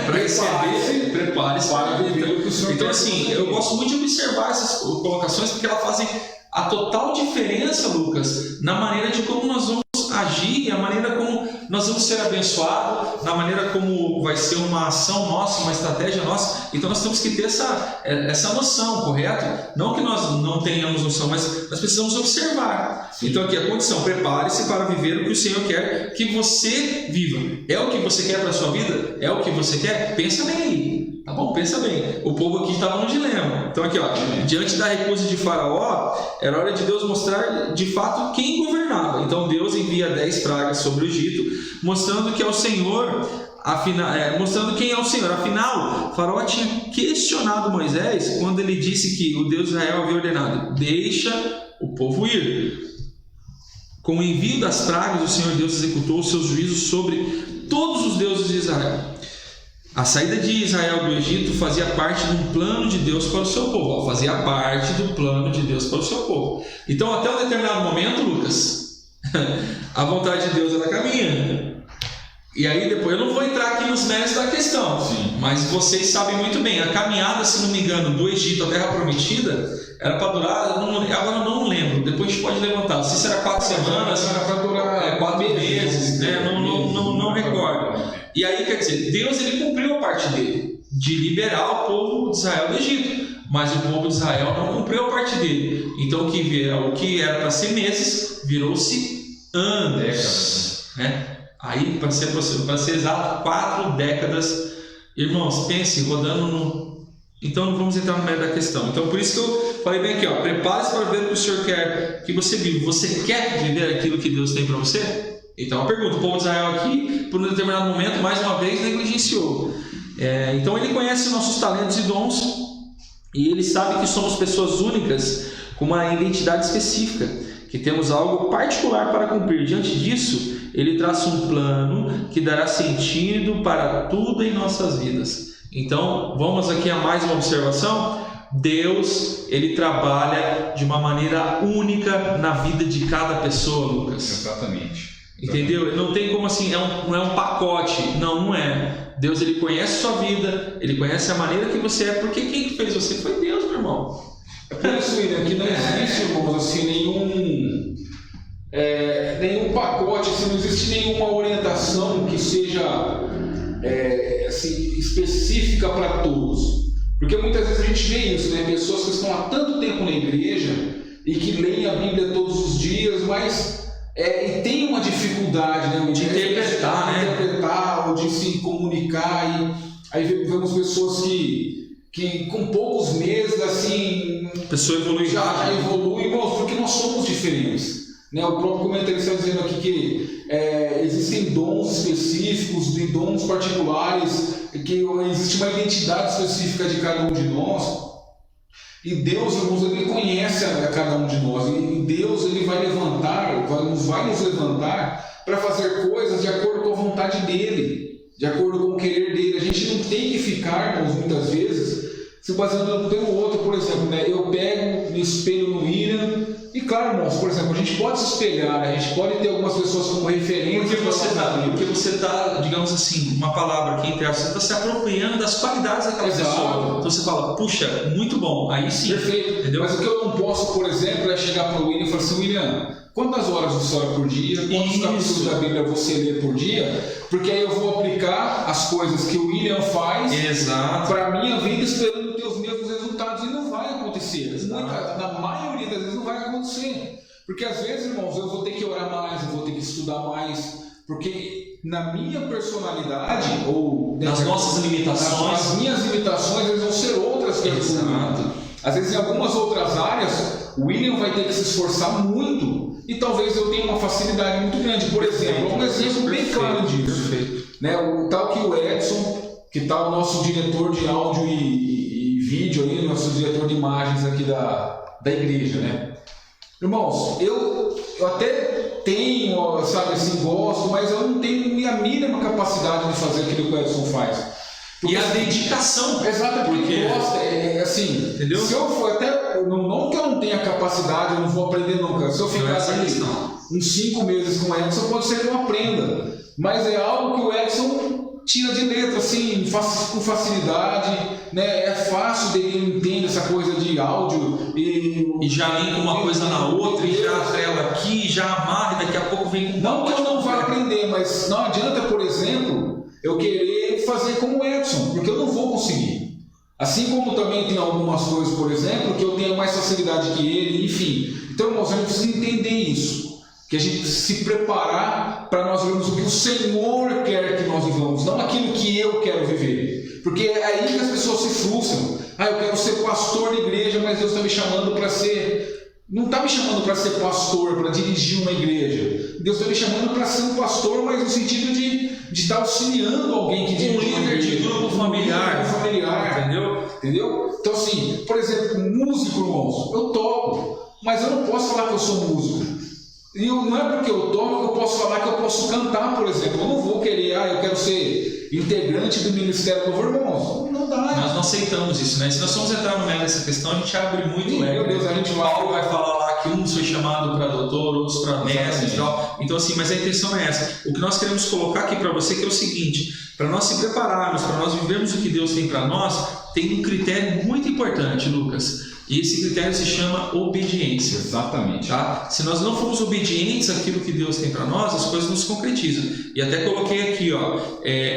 Para receber, prepare-se para viver o que o Senhor Então assim, eu gosto muito de observar essas colocações porque elas fazem a total diferença, Lucas, na maneira de como nós vamos agir, a maneira como nós vamos ser abençoados, na maneira como vai ser uma ação nossa, uma estratégia nossa. Então nós temos que ter essa noção, correto? Não que nós não tenhamos noção, mas nós precisamos observar. Então aqui a condição, prepare-se para viver o que o Senhor quer que você viva. É o que você quer para a sua vida? É o que você quer? Pensa bem aí. Tá bom? Pensa bem. O povo aqui estava num dilema. Então aqui, ó, diante da recusa de Faraó, era hora de Deus mostrar de fato quem governava. Então Deus envia 10 pragas sobre o Egito, mostrando que é o Senhor, mostrando quem é o Senhor. Afinal, Faraó tinha questionado Moisés quando ele disse que o Deus de Israel havia ordenado: deixa o povo ir. Com o envio das pragas, o Senhor Deus executou os seus juízos sobre todos os deuses de Israel. A saída de Israel do Egito fazia parte de um plano de Deus para o seu povo. Fazia parte do plano de Deus para o seu povo. Então, até um determinado momento, Lucas, a vontade de Deus ela caminha. E aí depois, eu não vou entrar aqui nos méritos da questão, mas vocês sabem muito bem, a caminhada, se não me engano, do Egito à Terra Prometida, era para durar, agora eu não lembro, depois a gente pode levantar, não sei se era 4 semanas, era para durar 4 meses, né? Não recordo. E aí, quer dizer, Deus ele cumpriu a parte dele, de liberar o povo de Israel do Egito. mas o povo de Israel não cumpriu a parte dele. Então o que era para ser meses virou-se anos, né? Aí, para ser exato, 4 décadas. Irmãos, pense, rodando no... Então, vamos entrar no meio da questão. Então, por isso que eu falei bem aqui, ó, prepare-se para ver o que o Senhor quer que você viva. Você quer viver aquilo que Deus tem para você? Então, a pergunta, o povo de Israel aqui, por um determinado momento, mais uma vez, negligenciou. Então, ele conhece nossos talentos e dons, e ele sabe que somos pessoas únicas, com uma identidade específica, que temos algo particular para cumprir. Diante disso, ele traça um plano que dará sentido para tudo em nossas vidas. Então, vamos aqui a mais uma observação. Deus, ele trabalha de uma maneira única na vida de cada pessoa, Lucas. Exatamente. Entendeu? Não tem como assim, não é um pacote. Não é. Deus, ele conhece a sua vida, ele conhece a maneira que você é, porque quem que fez você foi Deus, meu irmão. É por isso, William, que não existe, irmãos, assim, nenhum pacote, assim, não existe nenhuma orientação que seja assim, específica para todos. Porque muitas vezes a gente vê isso, né? Pessoas que estão há tanto tempo na igreja e que leem a Bíblia todos os dias, mas e tem uma dificuldade, né? De interpretar, ou de se comunicar. Aí vemos pessoas que com poucos meses, assim, a pessoa evolui já evolui, porque nós somos diferentes. Né? O próprio comentarista está dizendo aqui que existem dons específicos, de dons particulares, que existe uma identidade específica de cada um de nós. E Deus, irmãos, ele conhece a cada um de nós. E Deus, ele vai nos levantar para fazer coisas de acordo com a vontade dele, de acordo com o querer dele. A gente não tem que ficar, irmãos, muitas vezes, se baseando pelo outro. Por exemplo, né? Eu pego, me espelho no William. E claro, irmãos, por exemplo, a gente pode se espelhar, né? A gente pode ter algumas pessoas como referência. Porque você está, digamos assim, uma palavra aqui, você está se apropriando das qualidades daquela pessoa. Então você fala, puxa, muito bom, aí sim. Perfeito. Entendeu? Mas o que eu não posso, por exemplo, é chegar para o William e falar assim, William, quantas horas você ora por dia? Quantos capítulos da Bíblia você lê por dia? Porque aí eu vou aplicar as coisas que o William faz para a minha vida, esperando ter os mesmos resultados. E não vai acontecer. Na maioria das vezes não vai acontecer. Porque às vezes, irmãos, eu vou ter que orar mais, eu vou ter que estudar mais, porque na minha personalidade, ou nas nossas limitações, as minhas limitações, eles vão ser outras que às vezes em algumas outras áreas, o William vai ter que se esforçar muito, e talvez eu tenha uma facilidade muito grande. Por exemplo, um exemplo bem claro disso. Né? O tal que o Edson, que está o nosso diretor de áudio e vídeo aí, nosso diretor de imagens aqui da igreja, né? Irmãos, eu até tenho, sabe assim, gosto, mas eu não tenho a mínima capacidade de fazer aquilo que o Edson faz. Porque, e a dedicação. Exato, porque gosta, assim, entendeu? Se eu for até, não que eu não tenha capacidade, eu não vou aprender nunca. Se eu ficar ali uns 5 meses com o Edson, pode ser que eu aprenda. Mas é algo que o Edson tira de letra, assim, com facilidade, né? É fácil dele entender essa coisa de áudio e já linka uma coisa na outra, e já atrela aqui, já amarra, e daqui a pouco vem com... Não que eu não vá aprender, mas não adianta, por exemplo, eu querer fazer como o Edson, porque eu não vou conseguir. Assim como também tem algumas coisas, por exemplo, que eu tenho mais facilidade que ele, enfim. Então, irmãos, a gente precisa entender isso. Que a gente precisa se preparar para nós vermos o que o Senhor quer que nós vivamos, não aquilo que eu quero viver. Porque é aí que as pessoas se frustram. Eu quero ser pastor de igreja, mas Deus está me chamando para ser... Não está me chamando para ser pastor, para dirigir uma igreja. Deus está me chamando para ser um pastor, mas no sentido de estar auxiliando alguém que dirige um líder de grupo familiar. Entendeu? Então assim, por exemplo, músico, irmãos, eu toco, mas eu não posso falar que eu sou músico. E não é porque eu toco que eu posso falar que eu posso cantar, por exemplo. Eu não vou querer, eu quero ser integrante do Ministério do Louvor, irmãos. Não dá. Nós não aceitamos isso, né? Se nós formos entrar no meio dessa questão, a gente abre muito leque. Meu Deus, a gente Paulo vai falar lá que uns foi chamado para doutor, outros para mestre e tal. Então assim, mas a intenção é essa. O que nós queremos colocar aqui para você que é o seguinte: para nós se prepararmos, para nós vivermos o que Deus tem para nós, tem um critério muito importante, Lucas. E esse critério se chama obediência. Exatamente. Tá? Se nós não formos obedientes àquilo que Deus tem para nós, as coisas não se concretizam. E até coloquei aqui,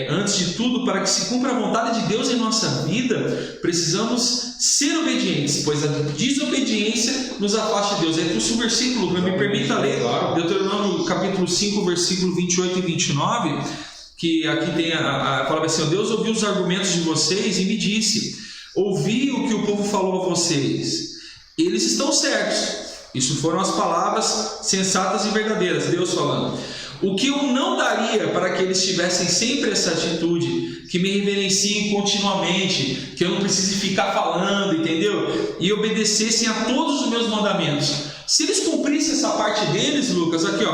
antes de tudo, para que se cumpra a vontade de Deus em nossa vida, precisamos ser obedientes, pois a desobediência nos afasta de Deus. Aí trouxe um versículo, me permita ler, claro. Deuteronômio capítulo 5, versículo 28 e 29, que aqui tem a palavra assim: Deus ouviu os argumentos de vocês e me disse: ouvi o que o povo falou a vocês, eles estão certos. Isso foram as palavras sensatas e verdadeiras, Deus falando. O que eu não daria para que eles tivessem sempre essa atitude, que me reverenciem continuamente, que eu não precise ficar falando, entendeu? E obedecessem a todos os meus mandamentos. Se eles cumprissem essa parte deles, Lucas, aqui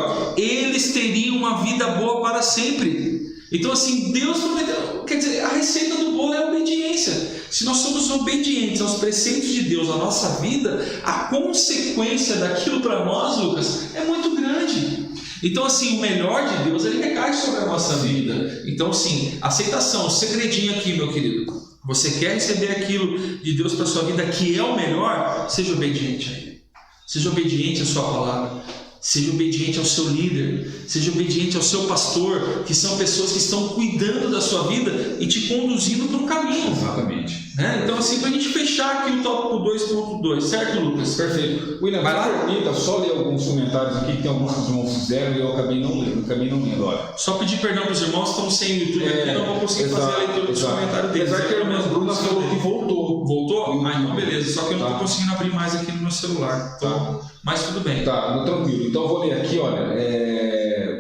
eles teriam uma vida boa para sempre. Então assim, Deus prometeu, quer dizer, a receita do bolo é a obediência. Se nós somos obedientes aos preceitos de Deus na nossa vida, a consequência daquilo para nós, Lucas, é muito grande. Então assim, o melhor de Deus, ele recai sobre a nossa vida. Então sim, aceitação, segredinho aqui, meu querido. Você quer receber aquilo de Deus para a sua vida que é o melhor? Seja obediente a Ele. Seja obediente à sua palavra. Seja obediente ao seu líder, seja obediente ao seu pastor, que são pessoas que estão cuidando da sua vida e te conduzindo para um caminho. Exatamente. Então assim, para a gente fechar aqui o tópico 2.2, certo, Lucas? Perfeito. William, vai lá. Permita só ler alguns comentários aqui, que tem alguns que os irmãos fizeram e eu acabei não lendo, olha. Só pedir perdão para os irmãos que estão sem YouTube aqui, não vou conseguir fazer a leitura dos comentários deles. Apesar que a irmã Bruna falou que voltou. Voltou? Então beleza, só que eu não estou conseguindo abrir mais aqui no meu celular. Então, mas tudo bem. Tá, tranquilo. Então eu vou ler aqui, olha.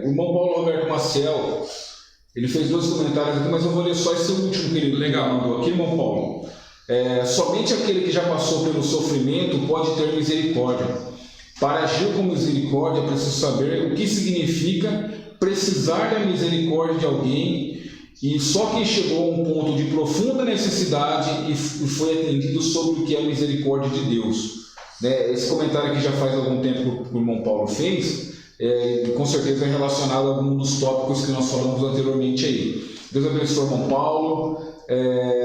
O irmão Paulo Roberto Maciel, ele fez 2 comentários aqui, mas eu vou ler só esse último que ele mandou aqui, irmão Paulo. Somente aquele que já passou pelo sofrimento pode ter misericórdia. Para agir com misericórdia, é preciso saber o que significa precisar da misericórdia de alguém, e só quem chegou a um ponto de profunda necessidade e foi atendido sobre o que é a misericórdia de Deus. Esse comentário aqui já faz algum tempo que o irmão Paulo fez, com certeza é relacionado a algum dos tópicos que nós falamos anteriormente aí. Deus abençoe o irmão Paulo.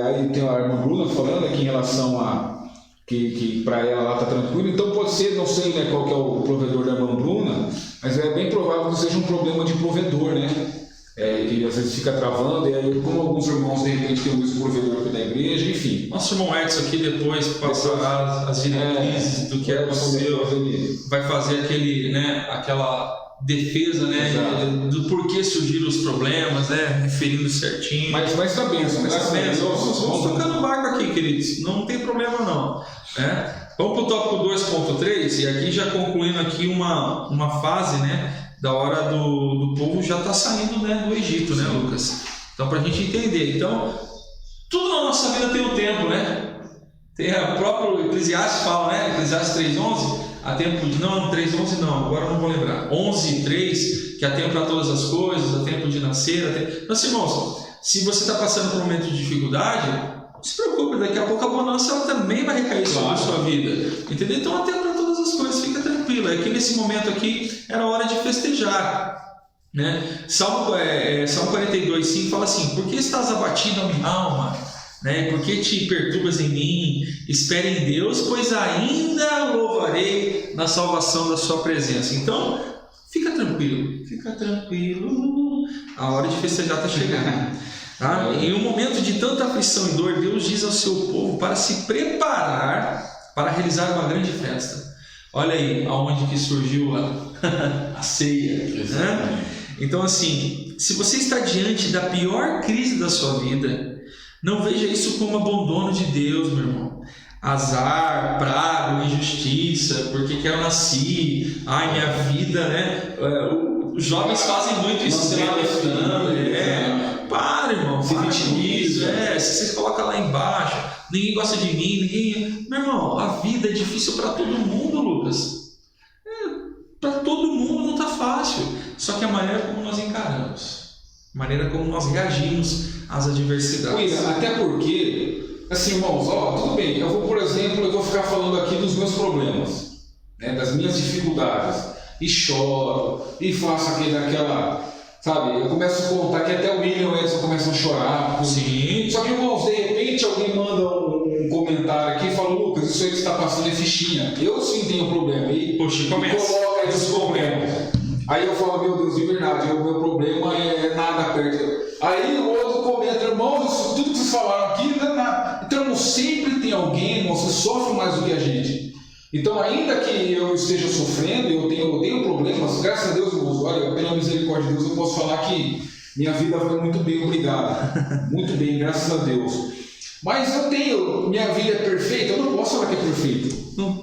Aí tem a irmã Bruna falando aqui em relação a que para ela lá está tranquilo. Então pode ser, não sei qual que é o provedor da irmã Bruna, mas é bem provável que seja um problema de provedor, que às vezes fica travando, e aí como alguns irmãos de repente tem o mesmo provedor aqui da igreja, enfim. Nosso irmão Edson aqui depois passar as diretrizes do que aconteceu, vai fazer aquela defesa, do porquê surgiram os problemas, referindo certinho. Mas está bem, vamos tocando o barco aqui, queridos, não tem problema não. Vamos para o tópico 2.3, e aqui já concluindo aqui uma fase, da hora do povo já está saindo do Egito, Lucas? Então, para a gente entender, então, tudo na nossa vida tem um tempo, Tem o próprio Eclesiastes fala, Eclesiastes 3.11, há tempo de... Não, 3.11 não, agora eu não vou lembrar. 11.3, que há tempo para todas as coisas, há tempo de nascer, Então, irmãos, se você está passando por um momento de dificuldade, não se preocupe, daqui a pouco a bonança ela também vai recair sobre a sua vida, entendeu? Então, há tempo para todas as coisas, fica tranquilo. É que nesse momento aqui era hora de festejar, Salmo 42:5 fala assim: por que estás abatido a minha alma? Por que te perturbas em mim? Espere em Deus, pois ainda louvarei na salvação da sua presença. Então, fica tranquilo, a hora de festejar está chegando. Em um momento de tanta aflição e dor, Deus diz ao seu povo para se preparar para realizar uma grande festa. Olha aí aonde que surgiu a ceia. Então assim, se você está diante da pior crise da sua vida, não veja isso como abandono de Deus, meu irmão. Azar, praga, injustiça, porque que eu nasci, minha vida, os jovens fazem muito isso, se lamentando, para, irmão, se vitimiza, se você coloca lá embaixo, ninguém gosta de mim, meu irmão, a vida é difícil para todo mundo, Lucas. Para todo mundo não está fácil, só que a maneira como nós encaramos, a maneira como nós reagimos às adversidades. Até porque, assim, irmãos, tudo bem, eu vou ficar falando aqui dos meus problemas, das minhas dificuldades, e choro, e faço aquela, sabe, eu começo a contar que até o William e o Edson começam a chorar. Sim. Só que, irmãos, de repente alguém manda um comentário aqui e fala: Lucas, isso aí que está passando é fichinha. Eu sim tenho problema. E coloca aí os problemas. Aí eu falo, meu Deus, de verdade, o meu problema é nada perto. Aí o outro comenta, irmãos, isso tudo que vocês falaram aqui não é nada. Então sempre tem alguém, irmãos, que sofre mais do que a gente. Então, ainda que eu esteja sofrendo, eu tenho problemas, graças a Deus, irmãos, olha, pela misericórdia de Deus, eu posso falar que minha vida foi muito bem, obrigado. Muito bem, graças a Deus. Mas minha vida é perfeita? Eu não posso falar que é perfeita.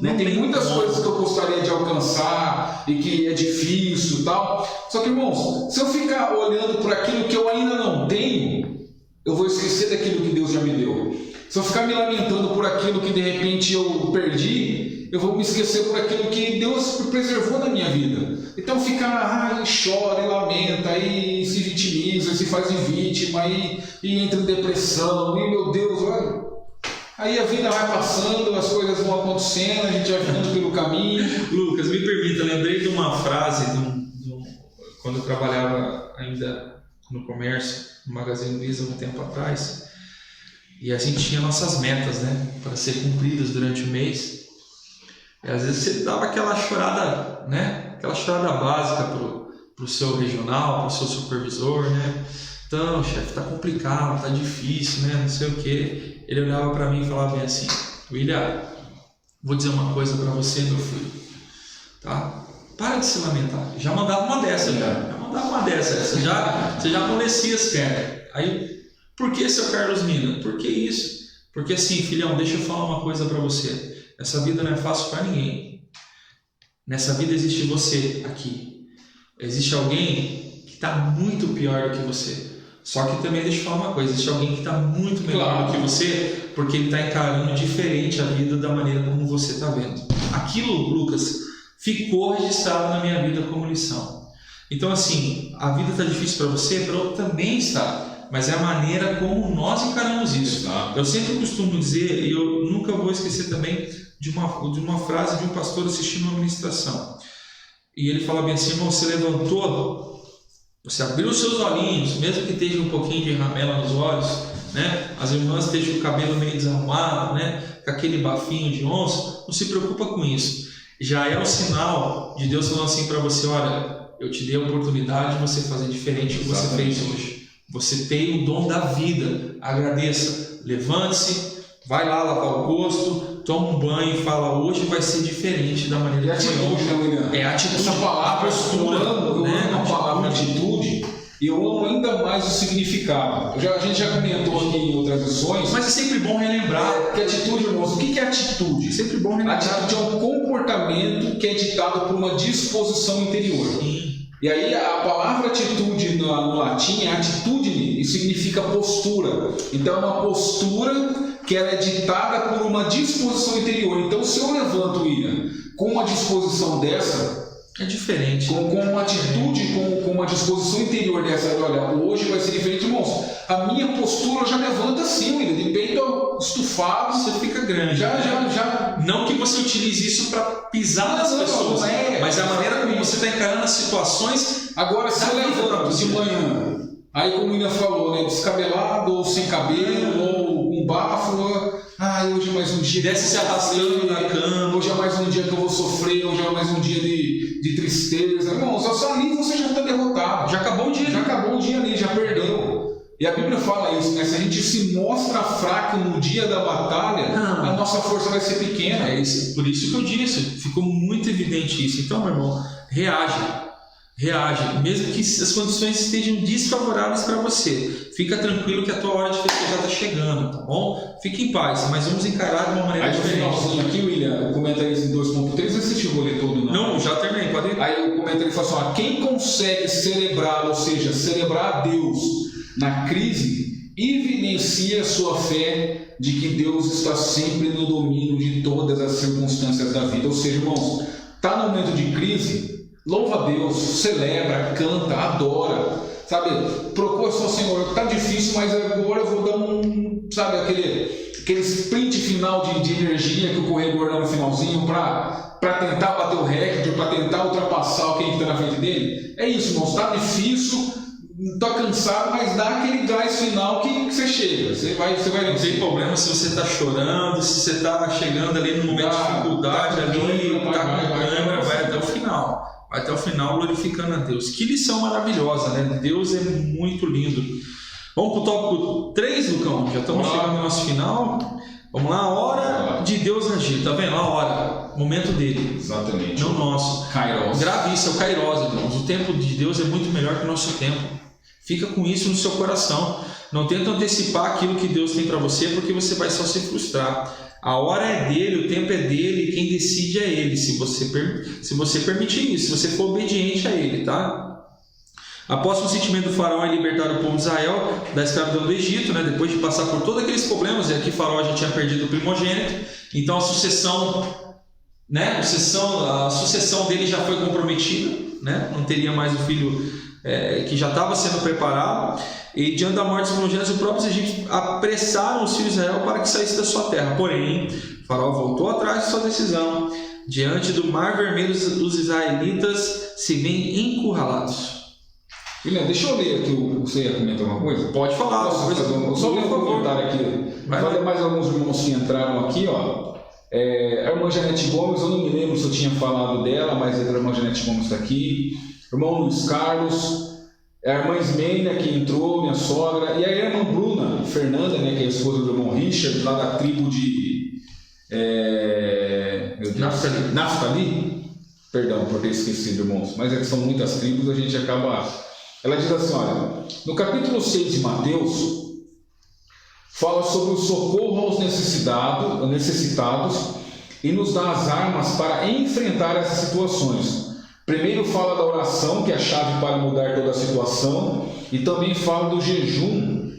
Tem muitas coisas que eu gostaria de alcançar e que é difícil e tal. Só que, irmãos, se eu ficar olhando por aquilo que eu ainda não tenho, eu vou esquecer daquilo que Deus já me deu. Se eu ficar me lamentando por aquilo que de repente eu perdi, eu vou me esquecer por aquilo que Deus preservou na minha vida. Então fica, chora e lamenta, e se vitimiza, se faz de vítima, e entra em depressão, e meu Deus, olha. Aí a vida vai passando, as coisas vão acontecendo, a gente vai ficando pelo caminho. Lucas, me permita, lembrei de uma frase quando eu trabalhava ainda no comércio, no Magazine Luiza, um tempo atrás, e a gente tinha nossas metas, né, para ser cumpridas durante o mês. E às vezes você dava aquela chorada, né, aquela chorada básica pro seu regional, pro seu supervisor, né. Então, chefe, tá complicado, tá difícil, né, não sei o quê. Ele olhava para mim e falava bem assim: William, vou dizer uma coisa para você, meu filho, tá? Para de se lamentar. Já mandava uma dessa, você já amolecia as pernas. Aí, por que, seu Carlos Mina? Por que isso? Porque assim, filhão, deixa eu falar uma coisa para você. Essa vida não é fácil para ninguém. Nessa vida existe você aqui. Existe alguém que está muito pior do que você. Só que também deixa eu falar uma coisa, existe alguém que está muito melhor do que você, porque ele está encarando diferente a vida da maneira como você está vendo. Aquilo, Lucas, ficou registrado na minha vida como lição. Então assim, a vida está difícil para você, para outro também está, mas é a maneira como nós encaramos isso. Eu sempre costumo dizer, e eu nunca vou esquecer também de uma frase de um pastor assistindo uma ministração. E ele fala bem assim: irmão, você levantou, você abriu os seus olhinhos, mesmo que esteja um pouquinho de ramela nos olhos, né? As irmãs estejam com o cabelo meio desarrumado, né? Com aquele bafinho de onça, não se preocupa com isso. Já é um sinal de Deus falando assim para você: olha, eu te dei a oportunidade de você fazer diferente do que você fez hoje. Você tem o dom da vida, agradeça, levante-se, vai lá lavar o rosto, toma um banho e fala: hoje vai ser diferente da maneira que foi ontem. É atitude. Essa palavra, postura, eu amo a palavra atitude, e eu amo ainda mais o significado. A gente já comentou aqui em outras lições. Mas é sempre bom relembrar. Que atitude, irmãos, o que é atitude? É sempre bom relembrar. Atitude é um comportamento que é ditado por uma disposição interior. Sim. E aí a palavra atitude no latim é atitudine, e significa postura. Então é uma postura que ela é ditada por uma disposição interior. Então se eu levanto, William, com uma disposição dessa, é diferente. Com uma atitude, com uma disposição interior dessa, olha, hoje vai ser diferente, irmãos. A minha postura já levanta assim, William, de peito estufado. Você fica grande. Já. Não que você utilize isso para pisar nas pessoas, não é, mas a maneira como você está encarando as situações. Agora, se eu levanto de manhã, aí como o William falou, né, descabelado, ou sem cabelo, ou com bafo, hoje é mais um dia. Desce se arrastando na cama. Hoje é mais um dia que eu vou sofrer, hoje é mais um dia de tristeza. Irmãos, só ali você já está derrotado. Já acabou o dia. Já acabou o dia ali, já perdeu. E a Bíblia fala isso, né? Se a gente se mostra fraco no dia da batalha, a nossa força vai ser pequena. É isso, por isso que eu disse, ficou muito evidente isso. Então, meu irmão, reage, mesmo que as condições estejam desfavoráveis para você. Fica tranquilo que a tua hora de festejar está chegando, tá bom? Fique em paz, mas vamos encarar de uma maneira diferente. Aí no finalzinho aqui, William, o comentarista em 2.3, você chegou a ler todo, não? Não, já terminei, pode ir. Aí o comentarista fala assim: quem consegue celebrar, ou seja, celebrar a Deus na crise, evidencia a sua fé de que Deus está sempre no domínio de todas as circunstâncias da vida. Ou seja, irmãos, está no momento de crise, louva a Deus, celebra, canta, adora, sabe? Procura só, Senhor, está difícil, mas agora eu vou dar aquele sprint final de energia que o corredor dá no finalzinho para tentar bater o recorde, para tentar ultrapassar quem está na frente dele. É isso, irmãos, está difícil. tá cansado, mas dá aquele gás final que você chega. Você vai Não tem problema se você está chorando, se você está chegando ali no momento de dificuldade, tá com câmera, vai até o final. Vai até o final glorificando a Deus. Que lição maravilhosa, né? Deus é muito lindo. Vamos para o tópico 3, Lucão? Já estamos chegando no nosso final. Vamos lá, a hora de Deus agir. Tá vendo? A hora, momento dele. Exatamente. Não nosso. Kairos. Grave isso, é o Kairos, irmãos. O tempo de Deus é muito melhor que o nosso tempo. Fica com isso no seu coração. Não tenta antecipar aquilo que Deus tem para você, porque você vai só se frustrar. A hora é dele, o tempo é dele, e quem decide é ele, se você permitir isso, se você for obediente a ele, tá? Após o sentimento do faraó em libertar o povo de Israel da escravidão do Egito, né, depois de passar por todos aqueles problemas, e aqui o faraó já tinha perdido o primogênito, então a sucessão dele já foi comprometida, né, não teria mais o filho que já estava sendo preparado, e diante da morte dos primogênitos, os próprios egípcios apressaram os filhos de Israel para que saísse da sua terra. Porém, o faraó voltou atrás de sua decisão. Diante do mar vermelho, os israelitas se veem encurralados. William, deixa eu ler aqui, você ia comentar uma coisa? Pode falar. Só ler um comentário aqui. Vai ler mais alguns irmãos que entraram aqui, ó. A irmã Janete Gomes, eu não me lembro se eu tinha falado dela, mas a irmã Janete Gomes está aqui. Irmão Luiz Carlos, a irmã Ismênia que entrou, minha sogra, e a irmã Bruna Fernanda, né, que é a esposa do irmão Richard, lá da tribo de Naftali. Perdão por ter esquecido, irmãos, mas é que são muitas tribos, a gente acaba. Ela diz assim, olha, no capítulo 6 de Mateus, fala sobre o socorro aos necessitados e nos dá as armas para enfrentar essas situações. Primeiro fala da oração, que é a chave para mudar toda a situação, e também fala do jejum,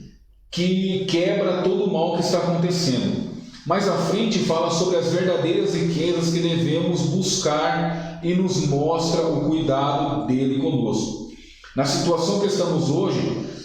que quebra todo o mal que está acontecendo. Mais à frente fala sobre as verdadeiras riquezas que devemos buscar e nos mostra o cuidado dele conosco. Na situação que estamos hoje,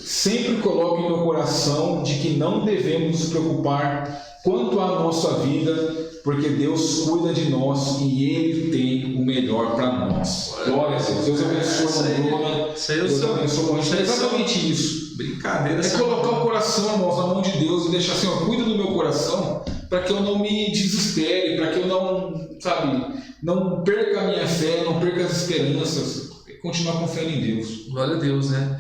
sempre coloque em meu coração de que não devemos nos preocupar quanto à nossa vida, porque Deus cuida de nós e Ele tem o melhor para nós. Glória a Deus. Deus abençoe o nome. Deus abençoe. É exatamente isso. Brincadeira. É colocar o coração, irmãos, na mão de Deus e deixar assim, ó, cuida do meu coração, para que eu não me desespere, para que eu não perca a minha fé, não perca as esperanças, continuar confiando em Deus. Glória a Deus, né?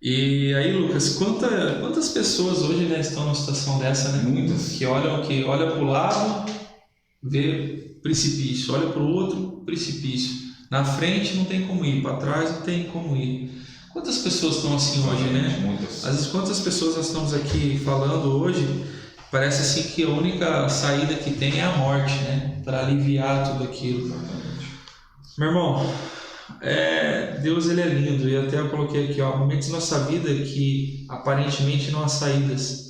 E aí, Lucas, quantas pessoas hoje, né, estão numa situação dessa, né? Muitas. Que olha para o lado, vê precipício, olha para o outro, precipício. Na frente não tem como ir, para trás não tem como ir. Quantas pessoas estão assim hoje, né? Muitas. Às vezes, quantas pessoas nós estamos aqui falando hoje, parece assim que a única saída que tem é a morte, né? Para aliviar tudo aquilo. Meu irmão, Deus ele é lindo, e até eu coloquei aqui, ó, momentos da nossa vida que aparentemente não há saídas.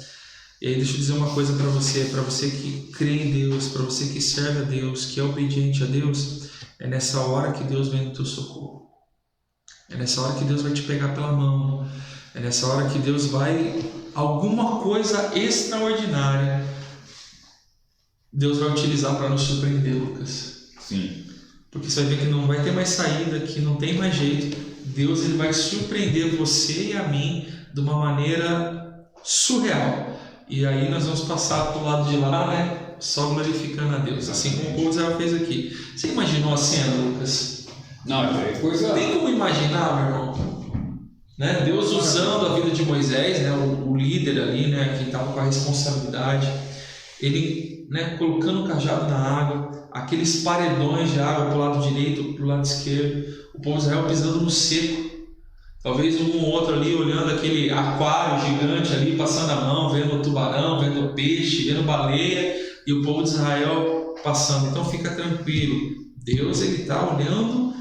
E aí deixa eu dizer uma coisa para você que crê em Deus, para você que serve a Deus, que é obediente a Deus, é nessa hora que Deus vem no teu socorro. É nessa hora que Deus vai te pegar pela mão. É nessa hora que Deus vai, alguma coisa extraordinária, Deus vai utilizar para nos surpreender, Lucas. Sim. Porque você vai ver que não vai ter mais saída, que não tem mais jeito. Deus ele vai surpreender você e a mim de uma maneira surreal. E aí nós vamos passar para o lado de lá, né? Só glorificando a Deus. Assim como o povo de Israel fez aqui. Você imaginou a cena, Lucas? Não, é coisa. Tem como imaginar, meu irmão? Né? Deus usando a vida de Moisés, né? o líder ali, né? Que estava com a responsabilidade. Ele, né? Colocando o cajado na água. Aqueles paredões de água para o lado direito, para o lado esquerdo, o povo de Israel pisando no seco, talvez um ou outro ali olhando aquele aquário gigante ali, passando a mão, vendo o tubarão, vendo o peixe, vendo baleia, e o povo de Israel passando. Então fica tranquilo, Deus ele está olhando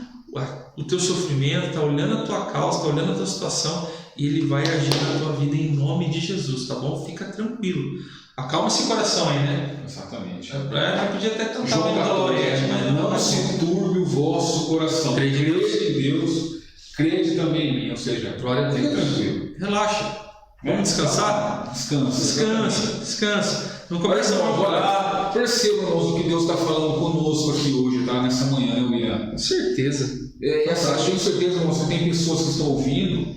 o teu sofrimento, está olhando a tua causa, está olhando a tua situação, e ele vai agir na tua vida em nome de Jesus, tá bom? Fica tranquilo. Acalma esse coração aí, né? Exatamente. Podia até cantar o da Lorete, mas não se turbe o vosso coração. Crede em Deus, crede também em mim. Ou seja, glória a Deus. Fica tranquilo. Relaxa. Vamos descansar? Descansa. Não começa a murmurar. Perceba, irmãos, o que Deus está falando conosco aqui hoje, tá? Nessa manhã, William. Com certeza. Eu tenho certeza, irmãos, que tem pessoas que estão ouvindo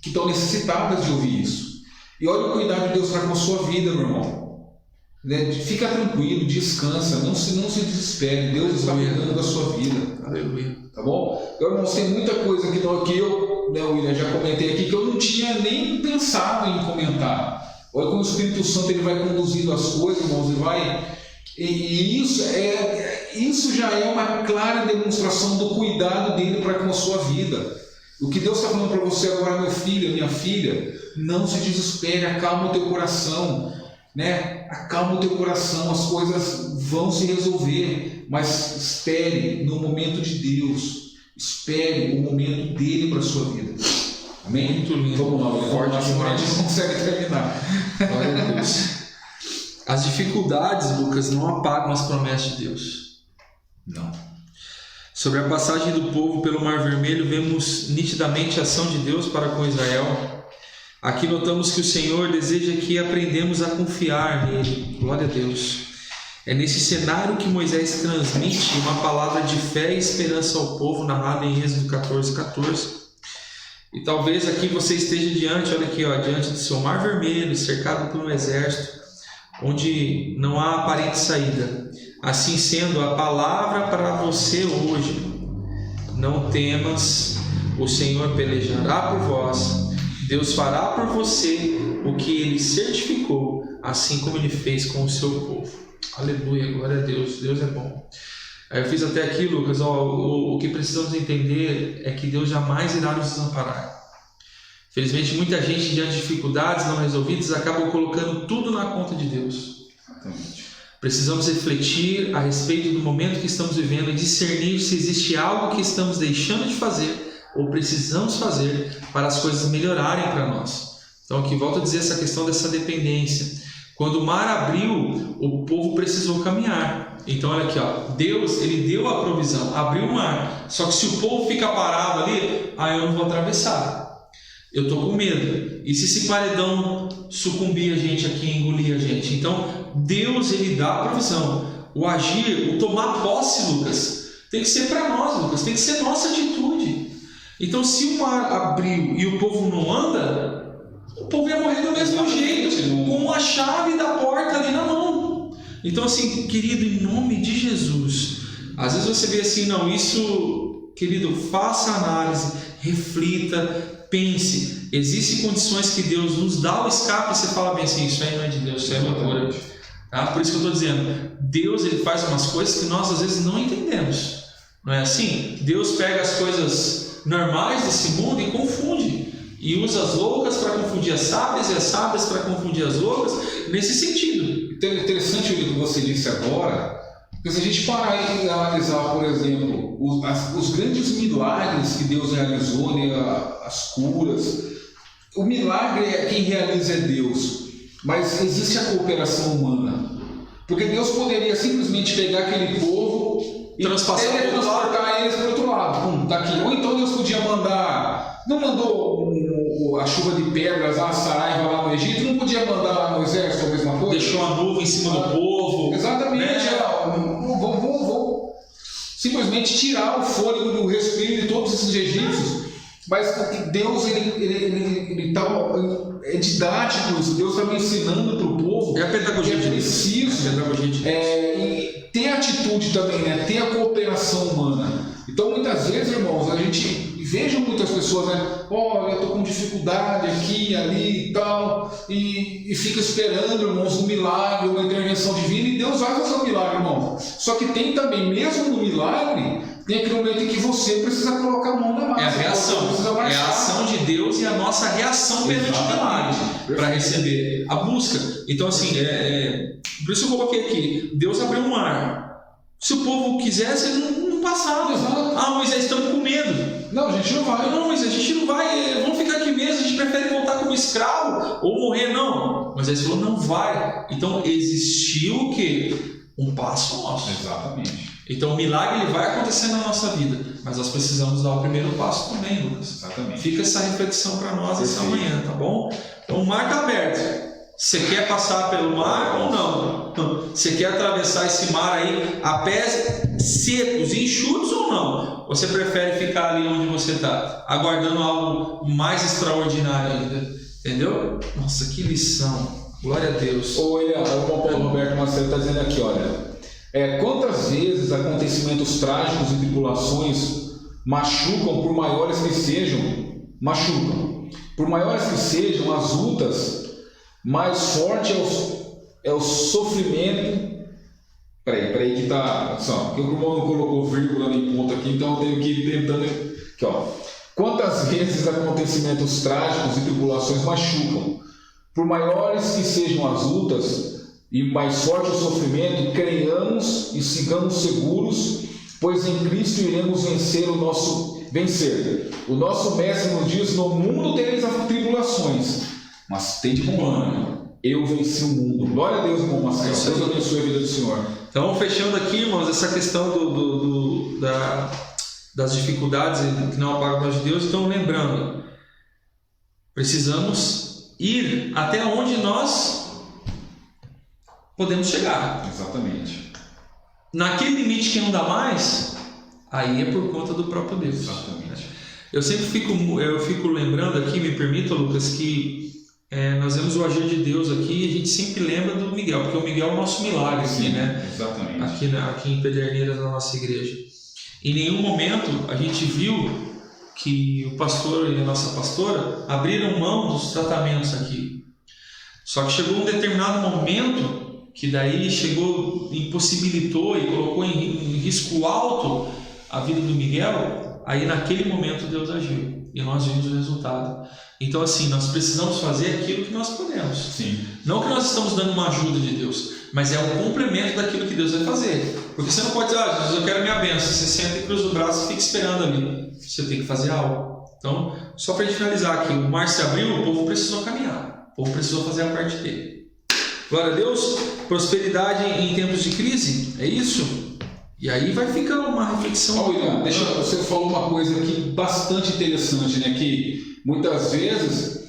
que estão necessitadas de ouvir isso. E olha o cuidado de Deus para com a sua vida, meu irmão. Fica tranquilo, descansa, não se desespere. Deus está cuidando da sua vida. Aleluia. Tá bom? Eu, irmãos, tem muita coisa que eu, William, já comentei aqui que eu não tinha nem pensado em comentar. Olha como o Espírito Santo ele vai conduzindo as coisas, irmãos, e isso já é uma clara demonstração do cuidado dele para com a sua vida. O que Deus está falando para você agora, meu filho, minha filha, não se desespere, acalma o teu coração, né? Acalma o teu coração, as coisas vão se resolver, mas espere no momento de Deus, espere o momento dele para a sua vida. Amém? Muito lindo. Vamos lá, forte agora a gente não consegue terminar. Glória a Deus. As dificuldades, Lucas, não apagam as promessas de Deus. Não. Sobre a passagem do povo pelo Mar Vermelho, vemos nitidamente a ação de Deus para com Israel. Aqui notamos que o Senhor deseja que aprendamos a confiar nele. Glória a Deus. É nesse cenário que Moisés transmite uma palavra de fé e esperança ao povo, narrada em Êxodo 14:14. E talvez aqui você esteja diante, olha aqui, diante do seu Mar Vermelho, cercado por um exército, onde não há aparente saída. Assim sendo, a palavra para você hoje: não temas, o Senhor pelejará por vós, Deus fará por você o que Ele certificou, assim como Ele fez com o seu povo. Aleluia, glória a Deus, Deus é bom. Eu fiz até aqui, Lucas, o que precisamos entender é que Deus jamais irá nos desamparar. Felizmente, muita gente, diante de dificuldades não resolvidas, acaba colocando tudo na conta de Deus. Exatamente. Precisamos refletir a respeito do momento que estamos vivendo e discernir se existe algo que estamos deixando de fazer ou precisamos fazer para as coisas melhorarem para nós. Então aqui volto a dizer essa questão dessa dependência. Quando o mar abriu, o povo precisou caminhar. Então olha aqui, Deus ele deu a provisão, abriu o mar. Só que se o povo fica parado ali, eu não vou atravessar. Eu estou com medo. E se esse paredão sucumbir a gente aqui, engolir a gente? Então Deus ele dá a provisão. O agir, o tomar posse, Lucas, tem que ser para nós, Lucas, tem que ser nossa atitude. Então se o mar abriu e o povo não anda, o povo ia morrer do mesmo jeito, com a chave da porta ali na mão. Então assim, querido, em nome de Jesus, às vezes você vê assim, não, isso, querido, faça análise, reflita, pense. Existem condições que Deus nos dá o escape e você fala bem assim, isso aí não é de Deus, isso aí é loucura. Tá? Por isso que eu estou dizendo, Deus ele faz umas coisas que nós às vezes não entendemos. Não é assim? Deus pega as coisas normais desse mundo e confunde. E usa as loucas para confundir as sábias e as sábias para confundir as loucas, nesse sentido. Então é interessante o que você disse agora, porque se a gente parar e analisar, por exemplo, os grandes milagres que Deus realizou, né, as curas, o milagre é quem realiza é Deus, mas existe a cooperação humana, porque Deus poderia simplesmente pegar aquele povo e teletransportar eles para o outro lado, tá aqui. Ou então Deus podia mandar, não mandou a chuva de pedras, a Saraiva lá no Egito, não podia mandar no exército a mesma coisa? Deixou a nuvem em cima do povo. Exatamente, vou simplesmente tirar o fôlego do respiro de todos esses egípcios. Mas Deus ele é didático, Deus está me ensinando para o povo. É a pedagogia que é preciso e ter atitude também, né? Ter a cooperação humana. Então muitas vezes, irmãos, a gente veja muitas pessoas, né? Olha, eu estou com dificuldade aqui, ali e tal, e fica esperando, irmãos, um milagre, uma intervenção divina, e Deus vai fazer um milagre, irmão. Só que tem também, mesmo no milagre, tem aquele momento em que você precisa colocar a mão na massa. É a reação, é a ação de Deus e a nossa reação perante o milagre para receber a busca. Então assim, por isso eu coloquei aqui, Deus abriu um mar. Se o povo quisesse, ele não passava. Exato. Moisés, estamos com medo. Não, a gente não vai. Não, Moisés, a gente não vai, vamos ficar aqui mesmo, a gente prefere voltar como escravo ou morrer, não. Moisés falou, não vai. Então existiu o quê? Um passo nosso. Exatamente. Então o milagre ele vai acontecer na nossa vida, mas nós precisamos dar o primeiro passo também, Lucas. Exatamente. Fica essa reflexão para nós essa manhã, tá bom? Então o mar está aberto. Você quer passar pelo mar ou não? Você quer atravessar esse mar aí a pés secos, enxutos ou não? Você prefere ficar ali onde você está, aguardando algo mais extraordinário ainda? Entendeu? Nossa, que lição! Glória a Deus. O Paulo Roberto Marcelo está dizendo aqui, olha, quantas vezes acontecimentos trágicos e tribulações machucam, por maiores que sejam, por maiores que sejam as lutas, mais forte é o sofrimento. Peraí que tá. Porque o irmão não colocou vírgula nem ponto aqui, então eu tenho que ir tentando. Aqui, ó. Quantas vezes acontecimentos trágicos e tribulações machucam, por maiores que sejam as lutas e mais forte o sofrimento, creiamos e sigamos seguros, pois em Cristo iremos vencer. O nosso mestre nos diz: no mundo tereis as tribulações, mas tende bom ânimo, eu venci o mundo. Glória a Deus, irmão Marcelo. Deus abençoe a vida do Senhor. Então, fechando aqui, irmãos, essa questão das dificuldades que não apagam a paz de Deus. Então, lembrando, precisamos ir até onde nós podemos chegar. Exatamente. Naquele limite que não dá mais, aí é por conta do próprio Deus. Exatamente. Eu sempre fico lembrando aqui, me permita, Lucas, que nós vemos o agir de Deus aqui e a gente sempre lembra do Miguel, porque o Miguel é o nosso milagre aqui, sim, né? Exatamente. Aqui em Pederneiras, na nossa igreja. Em nenhum momento a gente viu que o pastor e a nossa pastora abriram mão dos tratamentos aqui. Só que chegou um determinado momento que daí impossibilitou e colocou em risco alto a vida do Miguel. Aí naquele momento Deus agiu e nós vimos o resultado. Então assim, nós precisamos fazer aquilo que nós podemos. Sim. Não que nós estamos dando uma ajuda de Deus, mas é um complemento daquilo que Deus vai fazer. Porque você não pode dizer: Jesus, eu quero minha bênção. Você senta e cruza o braço e fica esperando ali. Você tem que fazer algo. Então, só para a gente finalizar aqui, o mar se abriu, o povo precisou caminhar. O povo precisou fazer a parte dele. Glória a Deus. Prosperidade em tempos de crise, é isso? E aí vai ficar uma reflexão. William, você falou uma coisa aqui bastante interessante, né? Que muitas vezes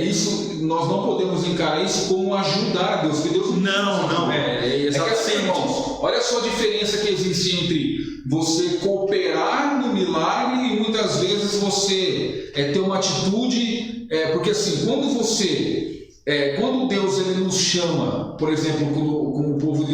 isso nós não podemos encarar isso como ajudar a Deus, porque Deus não é que assim, irmãos, olha só a diferença que existe entre você cooperar no milagre e muitas vezes você ter uma atitude, porque assim, quando Deus ele nos chama, por exemplo, como o povo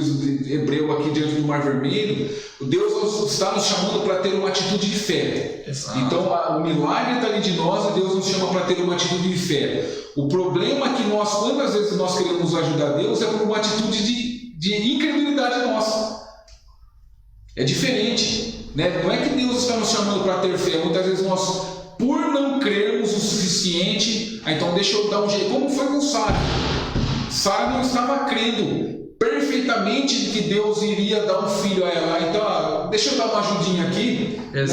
hebreu aqui diante do Mar Vermelho, Deus está nos chamando para ter uma atitude de fé. Exato. Então o milagre está ali de nós e Deus nos chama para ter uma atitude de fé. O problema é que quantas vezes nós queremos ajudar Deus é por uma atitude de incredulidade nossa. É diferente, né? Não é que Deus está nos chamando para ter fé, muitas vezes nós, por não crermos o suficiente, então deixa eu dar um jeito. Como foi com Sara? Sara não estava crendo perfeitamente que Deus iria dar um filho a ela. Então, deixa eu dar uma ajudinha aqui, né,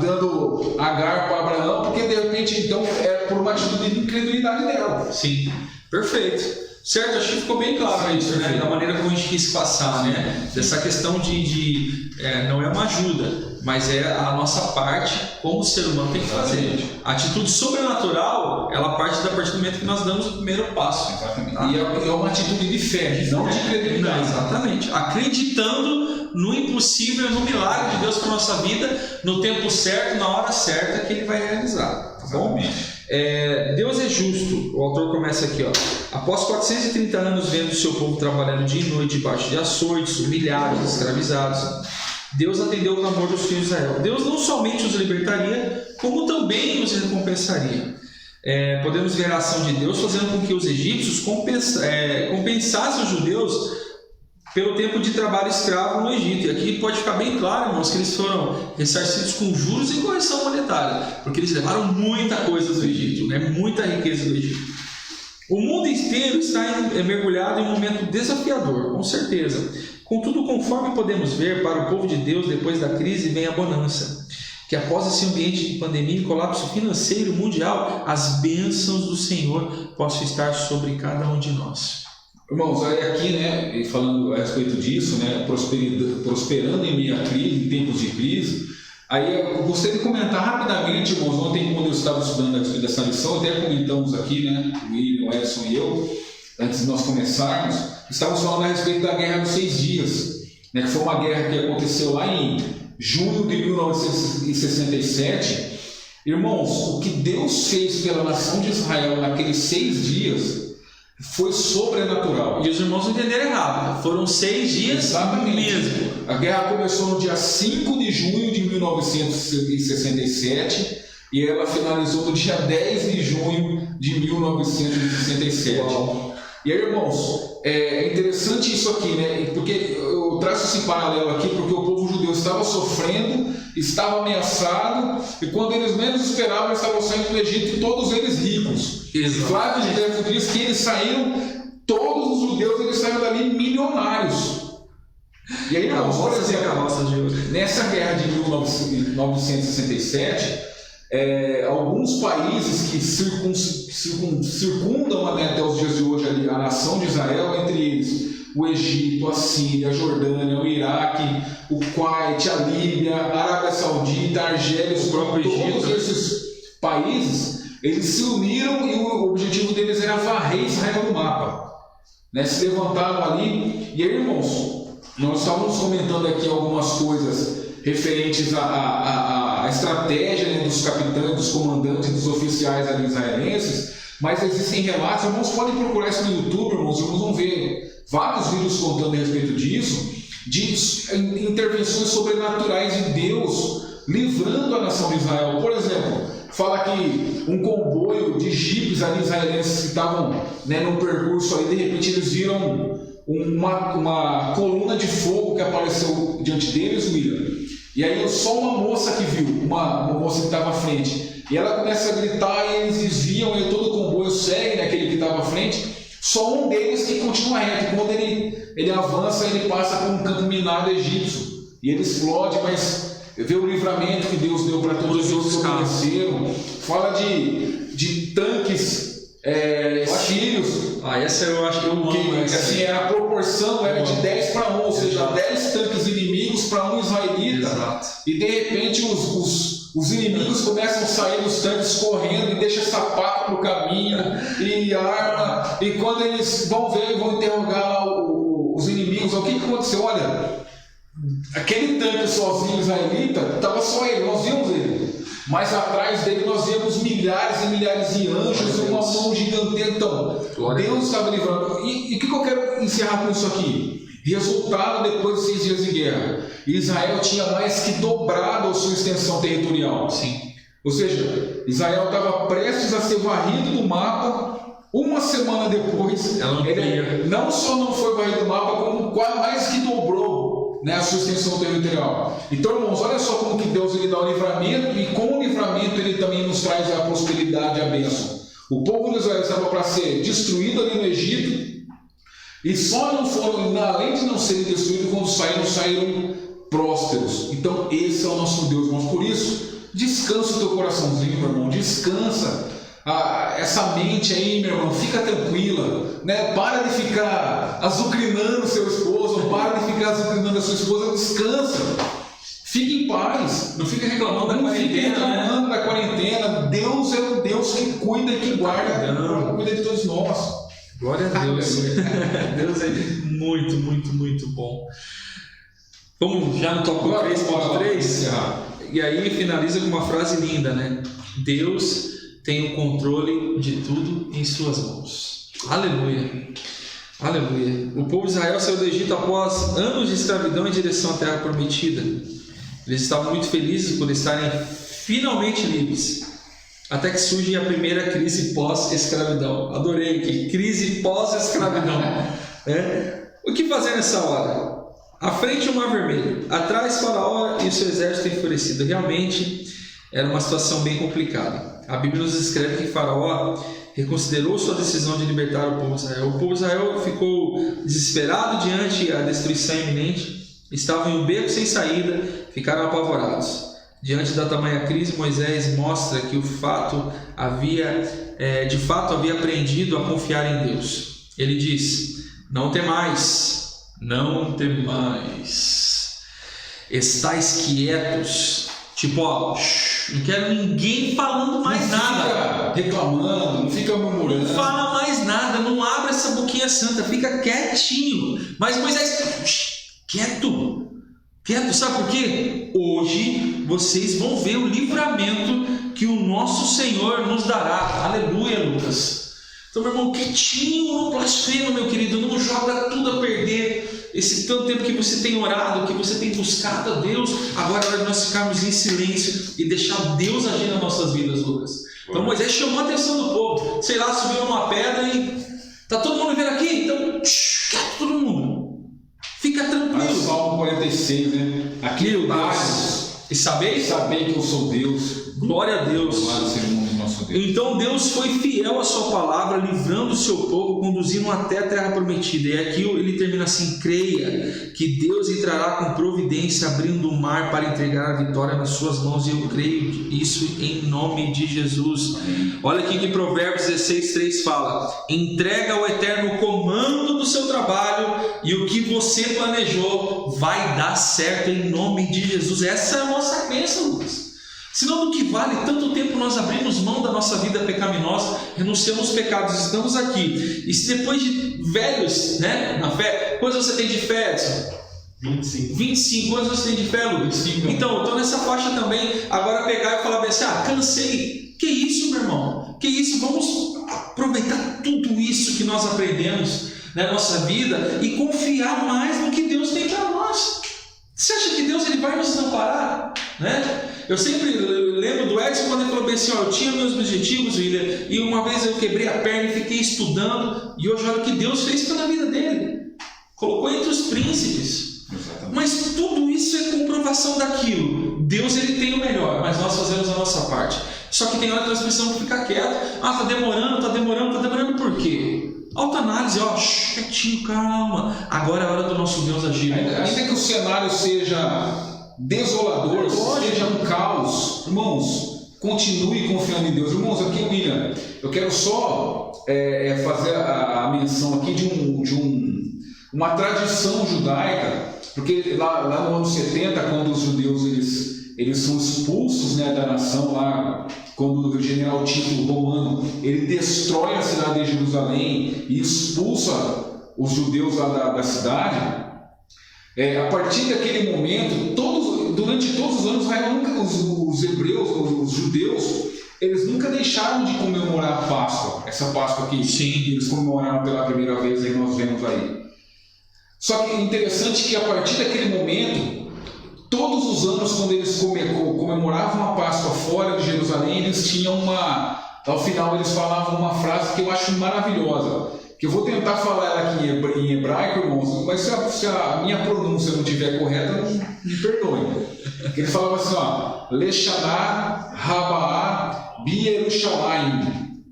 dando Agar para Abraão, porque de repente então é por uma atitude de incredulidade dela. Sim, perfeito. Certo, acho que ficou bem claro isso, né? Da maneira como a gente quis passar, né? Dessa questão não é uma ajuda, mas é a nossa parte como ser humano tem que fazer. A atitude sobrenatural, ela parte a partir do momento que nós damos o primeiro passo. Exatamente. E é uma atitude de fé, não de credibilidade. Exatamente. Acreditando no impossível, no milagre de Deus para a nossa vida, no tempo certo, na hora certa que Ele vai realizar. Tá bom? Deus é justo. O autor começa aqui, ó. Após 430 anos vendo o seu povo trabalhando dia e noite debaixo de açoites, humilhados, escravizados, Deus atendeu o clamor dos filhos de Israel. Deus não somente os libertaria, como também os recompensaria. Podemos ver a ação de Deus fazendo com que os egípcios compensassem os judeus pelo tempo de trabalho escravo no Egito. E aqui pode ficar bem claro, irmãos, que eles foram ressarcidos com juros e correção monetária, porque eles levaram muita coisa do Egito, né? Muita riqueza do Egito. O mundo inteiro está mergulhado em um momento desafiador, com certeza. Contudo, conforme podemos ver, para o povo de Deus, depois da crise vem a bonança. Que após esse ambiente de pandemia e colapso financeiro mundial, as bênçãos do Senhor possam estar sobre cada um de nós. Irmãos, aí aqui, né, falando a respeito disso, né, prosperando em meio à crise, em tempos de crise, aí eu gostaria de comentar rapidamente, irmãos, ontem quando eu estava estudando a respeito dessa lição, até comentamos aqui, né, o William, o Edson e eu, antes de nós começarmos, estávamos falando a respeito da Guerra dos 6 Dias, né, que foi uma guerra que aconteceu lá em junho de 1967. Irmãos, o que Deus fez pela nação de Israel naqueles 6 dias foi sobrenatural. E os irmãos não entenderam errado, foram 6 dias. Exatamente. Mesmo. A guerra começou no dia 5 de junho de 1967 e ela finalizou no dia 10 de junho de 1967. Uau. E aí, irmãos, é interessante isso aqui, né? Porque eu traço esse paralelo aqui porque o povo judeu estava sofrendo, estava ameaçado, e quando eles menos esperavam, eles estavam saindo do Egito, e todos eles ricos. Exato. Flávio Josefo diz que eles saíram, todos os judeus, eles saíram dali milionários. E aí, irmãos, por exemplo, nessa guerra de 1967, alguns países que circundam até os dias de hoje ali, a nação de Israel, entre eles o Egito, a Síria, a Jordânia, o Iraque, o Kuwait, a Líbia, a Arábia Saudita, a Argélia, o próprio Egito, todos esses países, eles se uniram e o objetivo deles era varrer Israel do mapa, né? Se levantaram ali. E aí, irmãos, nós estávamos comentando aqui algumas coisas referentes à estratégia, né, dos capitães, dos comandantes, dos oficiais ali israelenses, mas existem relatos, irmãos, podem procurar isso no YouTube, irmãos vão ver vários vídeos contando a respeito disso, de intervenções sobrenaturais de Deus livrando a nação de Israel. Por exemplo, fala que um comboio de jipes ali israelenses que estavam, né, no percurso ali, de repente eles viram uma coluna de fogo que apareceu diante deles, William. E aí só uma moça que viu, uma moça que estava à frente, e ela começa a gritar e eles desviam, e todo o comboio segue, né, aquele que estava à frente. Só um deles que continua reto. Quando ele avança, ele passa por um campo minado egípcio e ele explode, mas vê o livramento que Deus deu para todos os outros que obedeceram. Fala de tanques sírios. Essa eu acho que eu amo. Assim, a proporção era de 10 para 1, ou seja, 10 tanques inimigos para um israelita. Exato. E de repente os inimigos começam a sair dos tanques correndo e deixam sapato para o caminho e arma. E quando eles vão ver e vão interrogar lá os inimigos, o que aconteceu? Olha, aquele tanque sozinho israelita, estava só ele, nós vimos ele. Mas atrás dele nós vemos milhares e milhares de anjos e uma mão gigantesca. Então, Deus estava livrando. E o que eu quero encerrar com isso aqui? Resultado depois de 6 dias de guerra. Israel tinha mais que dobrado a sua extensão territorial. Sim. Ou seja, Israel estava prestes a ser varrido do mapa. Uma semana depois, ele não só não foi varrido do mapa, como quase mais que dobrou, né, a sua extensão territorial. Então, irmãos, olha só como que Deus ele dá o livramento, e com o livramento ele também nos traz a prosperidade e a bênção. O povo de Israel estava para ser destruído ali no Egito, e só não foram, além de não serem destruídos, quando saíram prósperos. Então esse é o nosso Deus, irmãos. Por isso, descansa o teu coraçãozinho, meu irmão, descansa essa mente aí, meu irmão, fica tranquila, né? Para de ficar azucrinando seu esposo, para de ficar azucrinando a sua esposa, descansa, fique em paz, não fica reclamando da quarentena, fique reclamando da quarentena. Deus é o Deus que cuida e que guarda, cuida de todos nós. Glória a Deus. Deus é muito, muito, muito bom. Vamos já no tópico 3.3, e aí finaliza com uma frase linda, né? Deus tem o controle de tudo em suas mãos. Aleluia. Aleluia. O povo de Israel saiu do Egito após anos de escravidão em direção à terra prometida. Eles estavam muito felizes por estarem finalmente livres. Até que surge a primeira crise pós-escravidão. Adorei aqui, crise pós-escravidão. O que fazer nessa hora? À frente o Mar Vermelho, atrás Faraó e o seu exército enfurecido. Realmente era uma situação bem complicada. A Bíblia nos escreve que Faraó reconsiderou sua decisão de libertar o povo de Israel. O povo de Israel ficou desesperado diante da destruição iminente. Estavam em um beco sem saída, ficaram apavorados. Diante da tamanha crise, Moisés mostra que de fato havia aprendido a confiar em Deus. Ele diz: não temais, não temais, estais quietos, Tipo, ó, não quero ninguém falando mais nada. Fica reclamando, não fica murmurando. Não fala mais nada, não abre essa boquinha santa, fica quietinho. Mas Moisés, quieto, sabe por quê? Hoje vocês vão ver o livramento que o nosso Senhor nos dará. Aleluia, Lucas. Então, meu irmão, quietinho, não blasfema, meu querido, não joga tudo a perder. Esse tanto tempo que você tem orado, que você tem buscado a Deus, agora é hora de nós ficarmos em silêncio e deixar Deus agir nas nossas vidas, Lucas. Então Moisés chamou a atenção do povo, sei lá, subiu numa pedra e tá todo mundo vendo aqui? Então, quieto todo mundo, fica tranquilo. Salmo 46, né? Aqui e sabei que eu sou Deus. Glória a Deus. Glória seja o nome do nosso Deus. Então Deus foi fiel à sua palavra, livrando o seu povo, conduzindo até a terra prometida. E aqui ele termina assim: creia que Deus entrará com providência, abrindo o mar para entregar a vitória nas suas mãos. E eu creio isso em nome de Jesus. Olha aqui que Provérbios 16:3 fala: entrega ao Eterno o comando do seu trabalho, e o que você planejou vai dar certo em nome de Jesus. Essa é a nossa crença, Lucas. Senão, do que vale tanto tempo nós abrimos mão da nossa vida pecaminosa, renunciamos aos pecados, estamos aqui, e se depois de velhos, né, na fé, quantos você tem de fé, Edson? 25. Quantos você tem de fé, Lucas? 25. Então, eu estou nessa faixa também. Agora pegar e falar bem assim: cansei. Que isso, meu irmão? Que isso? Vamos aproveitar tudo isso que nós aprendemos na nossa vida e confiar mais no que Deus tem para nós. Você acha que Deus ele vai nos desamparar? Né? Eu sempre lembro do Edson quando ele falou bem assim: eu tinha meus objetivos, William, e uma vez eu quebrei a perna e fiquei estudando, e hoje olha o que Deus fez pela vida dele, colocou entre os príncipes. Exatamente. Mas tudo isso é comprovação daquilo. Deus ele tem o melhor, mas nós fazemos a nossa parte. Só que tem hora que nós precisamos ficar quietos. Tá demorando por quê? Autoanálise, quietinho, calma. Agora é a hora do nosso Deus agir. Ainda que o cenário seja desolador, seja um caos, irmãos, continue confiando em Deus. Irmãos, aqui, William, eu quero só fazer a menção aqui de uma tradição judaica, porque lá no ano 70, quando os judeus eles são expulsos, né, da nação, lá quando o general Tito romano ele destrói a cidade de Jerusalém e expulsa os judeus lá da cidade. A partir daquele momento, durante todos os anos, os hebreus, os judeus, eles nunca deixaram de comemorar a Páscoa, essa Páscoa que eles comemoraram pela primeira vez, aí nós vemos aí. Só que é interessante que a partir daquele momento, todos os anos, quando eles comemoravam a Páscoa fora de Jerusalém, eles tinham ao final eles falavam uma frase que eu acho maravilhosa, que eu vou tentar falar ela aqui em hebraico, irmãos, mas se a minha pronúncia não estiver correta, me perdoe. Ele falava assim, Leshaná Rabaá Bierushalayim,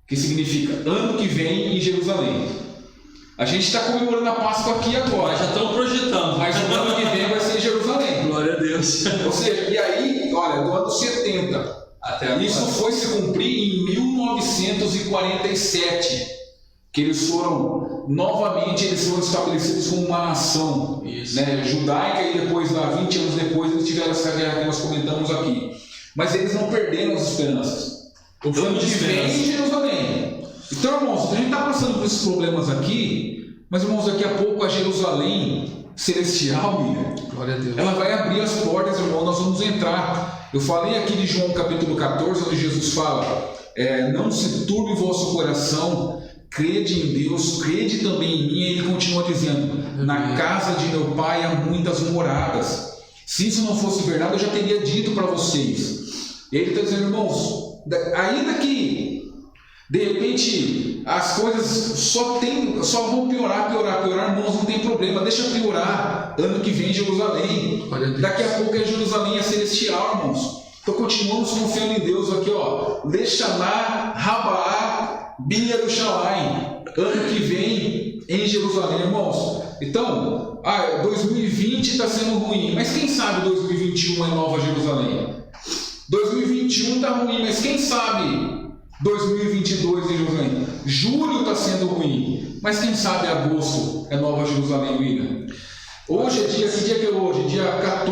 que significa ano que vem em Jerusalém. A gente está comemorando a Páscoa aqui agora. Já estamos projetando. Mas o ano que vem vai ser em Jerusalém. Glória a Deus. Ou seja, e aí, olha, do ano 70, isso foi se cumprir em 1947. Que eles foram estabelecidos como uma nação, né, judaica, e depois, lá 20 anos depois, eles tiveram essa guerra que nós comentamos aqui. Mas eles não perderam as esperanças. O ano que vem em Jerusalém. Então, irmãos, a gente está passando por esses problemas aqui, mas, irmãos, daqui a pouco a Jerusalém celestial, glória a Deus, ela vai abrir as portas, irmão, nós vamos entrar. Eu falei aqui de João capítulo 14, onde Jesus fala: não se turbe o vosso coração, crede em Deus, crede também em mim. E ele continua dizendo: na casa de meu pai há muitas moradas. Se isso não fosse verdade, eu já teria dito para vocês. E ele está dizendo, irmãos, ainda que de repente as coisas só vão piorar, irmãos, não tem problema, deixa piorar. Ano que vem em Jerusalém, daqui a pouco é Jerusalém, é celestial, irmãos. Então continuamos confiando em Deus aqui, Leshaná Rabaá Bierushalayim, ano que vem em Jerusalém, irmãos. Então, 2020 está sendo ruim, mas quem sabe 2021 é Nova Jerusalém. 2021 está ruim, mas quem sabe 2022 em Jerusalém. Julho está sendo ruim, mas quem sabe agosto é Nova Jerusalém, William. Hoje é dia, que dia que é hoje? Dia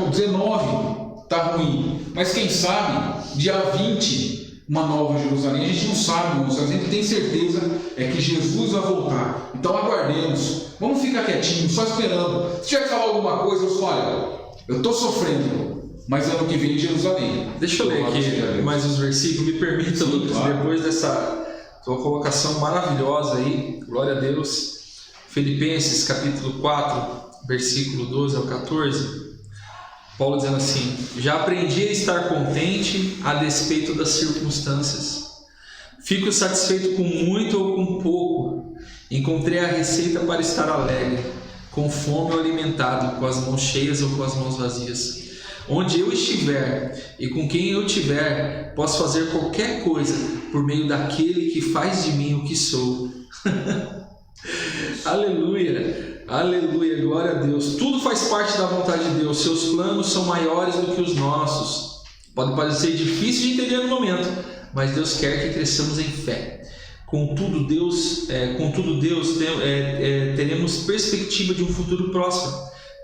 19, está ruim. Mas quem sabe, dia 20, uma nova Jerusalém. A gente não sabe, irmãos, a gente tem certeza é que Jesus vai voltar. Então aguardemos. Vamos ficar quietinhos, só esperando. Se tiver que falar alguma coisa, eu falo, olha, eu estou sofrendo, mas ano que vem em Jerusalém. Deixa eu ler aqui mais os versículos. Me permita, Lucas, claro. Depois dessa tua colocação maravilhosa aí, glória a Deus. Filipenses capítulo 4, versículo 12 ao 14. Paulo dizendo assim: já aprendi a estar contente a despeito das circunstâncias. Fico satisfeito com muito ou com pouco. Encontrei a receita para estar alegre, com fome ou alimentado, com as mãos cheias ou com as mãos vazias. Onde eu estiver e com quem eu tiver, posso fazer qualquer coisa por meio daquele que faz de mim o que sou. Aleluia, aleluia, glória a Deus. Tudo faz parte da vontade de Deus. Seus planos são maiores do que os nossos. Pode parecer difícil de entender no momento, mas Deus quer que cresçamos em fé. Contudo, Deus teremos perspectiva de um futuro próspero,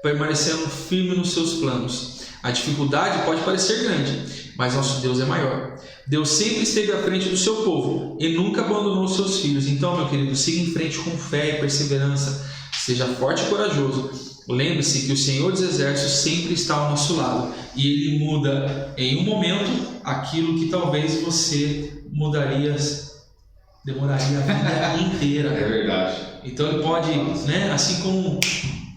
permanecendo firme nos seus planos. A dificuldade pode parecer grande, mas nosso Deus é maior. Deus sempre esteve à frente do seu povo e nunca abandonou os seus filhos. Então, meu querido, siga em frente com fé e perseverança. Seja forte e corajoso. Lembre-se que o Senhor dos Exércitos sempre está ao nosso lado e Ele muda em um momento aquilo que talvez você demoraria a vida inteira. É verdade. Então Ele pode, assim como um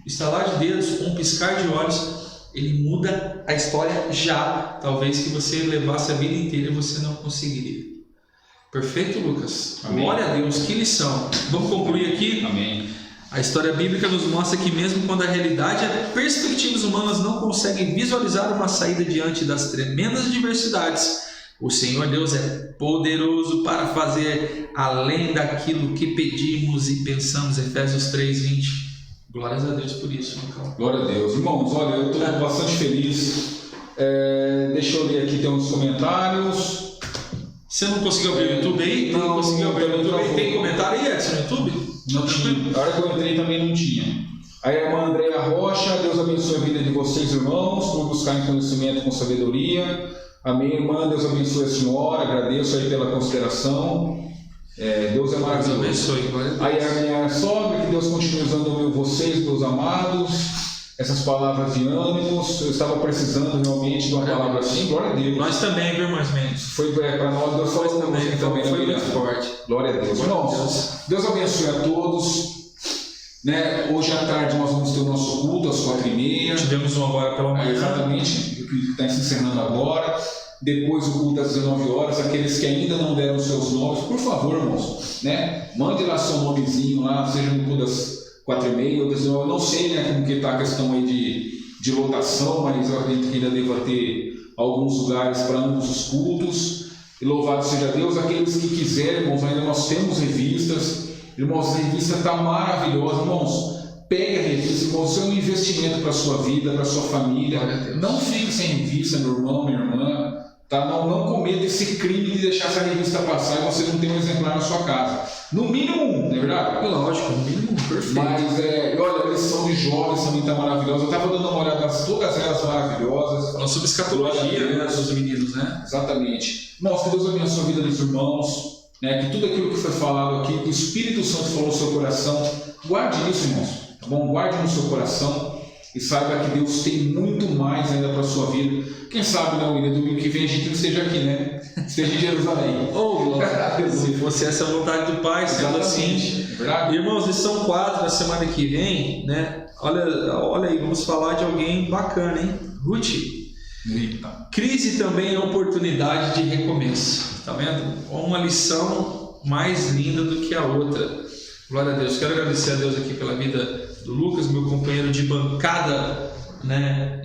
estalar de dedos, um piscar de olhos, Ele muda a história já. Talvez que você levasse a vida inteira e você não conseguiria. Perfeito, Lucas? Amém. Glória a Deus, que lição. Vamos concluir aqui? Amém. A história bíblica nos mostra que mesmo quando a realidade e as perspectivas humanas não conseguem visualizar uma saída diante das tremendas adversidades, o Senhor Deus é poderoso para fazer além daquilo que pedimos e pensamos. Efésios 3:20. Glórias a Deus por isso, Lucão. Glória a Deus. Irmãos, olha, eu estou bastante feliz. Deixa eu ler aqui, tem uns comentários. Você não conseguiu abrir o YouTube aí? Não conseguiu abrir o YouTube. Tem comentário aí, Edson, no YouTube? Não tinha. A hora que eu entrei também não tinha. A irmã Andréia Rocha, Deus abençoe a vida de vocês, irmãos, por buscar em conhecimento com sabedoria. Amém, irmã, Deus abençoe a senhora, agradeço aí pela consideração. Deus é maravilhoso. Deus abençoe, glória a Deus. Aí a minha sogra, que Deus continue usando vocês, meus amados. Essas palavras de ânimos, eu estava precisando realmente de uma palavra assim, glória a Deus. Nós também, viu, irmãos Mendes? Foi para nós, Deus falou também, foi muito forte. Glória a Deus. Irmãos, Deus abençoe a todos. Hoje à tarde nós vamos ter o nosso culto às 4h30. Tivemos um agora pela manhã. Exatamente, que está se encerrando agora. Depois o culto às 19 horas. Aqueles que ainda não deram seus nomes, por favor, irmãos, mande lá seu nomezinho lá, seja no culto das 4h30 ou 19. Eu não sei como que está a questão aí de lotação, mas eu acredito que ainda deva ter alguns lugares para ambos os cultos. E louvado seja Deus. Aqueles que quiserem, irmãos, ainda nós temos revistas. Irmãos, a revista está maravilhosa. Irmãos, pegue a revista, irmãos, isso é um investimento para a sua vida, para a sua família. Não fique sem revista, meu irmão, minha irmã. Tá? Não cometa esse crime de deixar essa revista passar e você não ter um exemplar na sua casa. No mínimo um, não é verdade? Lógico, no mínimo um, perfeito. Mas, olha, a lição de jovens também está maravilhosa. Eu estava dando uma olhada nas todas elas maravilhosas. Falando sobre escatologia, dos meninos, né? Exatamente. Irmãos, que Deus abençoe a vida dos irmãos. Que tudo aquilo que foi falado aqui, que o Espírito Santo falou no seu coração, guarde isso, irmãos, tá bom? Guarde no seu coração e saiba que Deus tem muito mais ainda para a sua vida. Quem sabe, William, domingo que vem a gente não esteja aqui, esteja em Jerusalém. Se fosse essa a vontade do Pai, sendo assim. É verdade? Irmãos, lição 4 na semana que vem, Olha aí, vamos falar de alguém bacana, hein? Ruth. Eita. Crise também é oportunidade de recomeço. Tá vendo? Uma lição mais linda do que a outra. Glória a Deus. Quero agradecer a Deus aqui pela vida do Lucas, meu companheiro de bancada,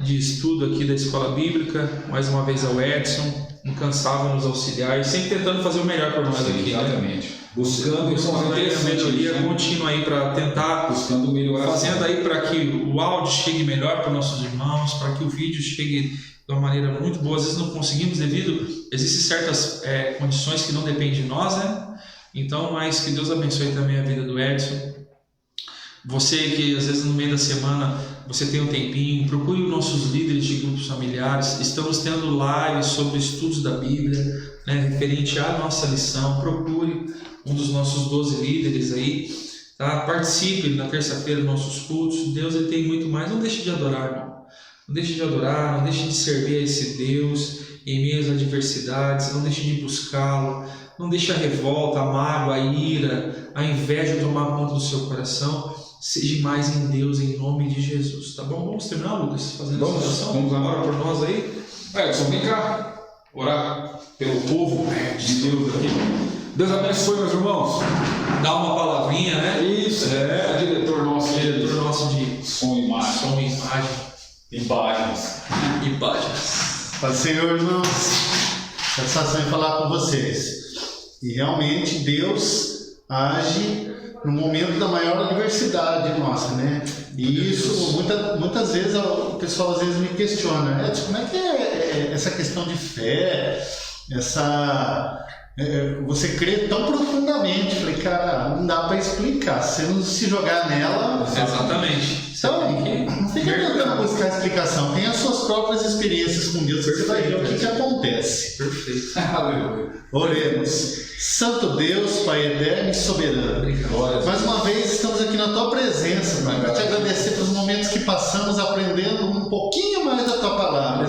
de estudo aqui da Escola Bíblica. Mais uma vez ao Edson, incansável nos auxiliar e sempre tentando fazer o melhor por nós aqui. Exatamente. Buscando a melhoria contínua aí para tentar, buscando melhorar, fazendo aí para que o áudio chegue melhor para nossos irmãos, para que o vídeo chegue de uma maneira muito boa. Às vezes não conseguimos existem certas condições que não dependem de nós, Então, mas que Deus abençoe também a vida do Edson. Você que às vezes no meio da semana você tem um tempinho, procure os nossos líderes de grupos familiares. Estamos tendo lives sobre estudos da Bíblia, né, referente à nossa lição. Procure um dos nossos 12 líderes aí, tá? Participe na terça-feira dos nossos cultos. Deus, ele tem muito mais. Não deixe de adorar, irmão. Não deixe de adorar, não deixe de servir a esse Deus em meio às adversidades. Não deixe de buscá-lo. Não deixe a revolta, a mágoa, a ira, a inveja tomar conta do seu coração. Seja mais em Deus, em nome de Jesus, tá bom? Vamos terminar, Lucas, fazendo essa oração? Vamos lá. Ora por nós aí. Edson, vem cá orar pelo povo de Deus aqui. Deus abençoe, meus irmãos. Dá uma palavrinha, né? Isso, diretor nosso de som e imagem. som e imagem. E páginas. Pai Senhor, irmãos, satisfação em falar com vocês. E realmente Deus age no momento da maior adversidade nossa, né? E isso, muitas vezes, o pessoal às vezes me questiona, como é que é essa questão de fé, você crê tão profundamente? Eu falei, cara, não dá para explicar, se você não se jogar nela... Exatamente. Então, não fica tentando buscar explicação, tem as suas próprias experiências com Deus, você vai ver o que acontece. Perfeito. Aleluia. Oremos. Santo Deus, Pai eterno e soberano, mais uma vez estamos aqui na Tua presença, Pai, para te agradecer pelos momentos que passamos aprendendo um pouquinho mais da Tua palavra.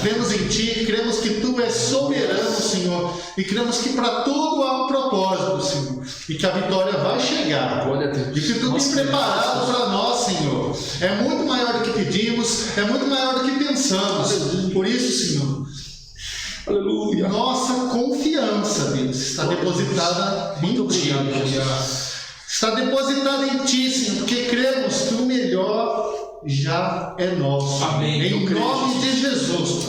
Cremos em Ti, cremos que Tu és soberano, Senhor, e cremos que para tudo há um propósito, Senhor, e que a vitória vai chegar, e que Tu tem preparado para nós, Senhor, é muito maior do que pedimos, é muito maior do que pensamos. Por isso, Senhor, aleluia, nossa confiança, Deus, está depositada em Ti. Está depositada em Ti, Senhor, porque cremos que o melhor já é nosso. Amém. Em nome de Jesus.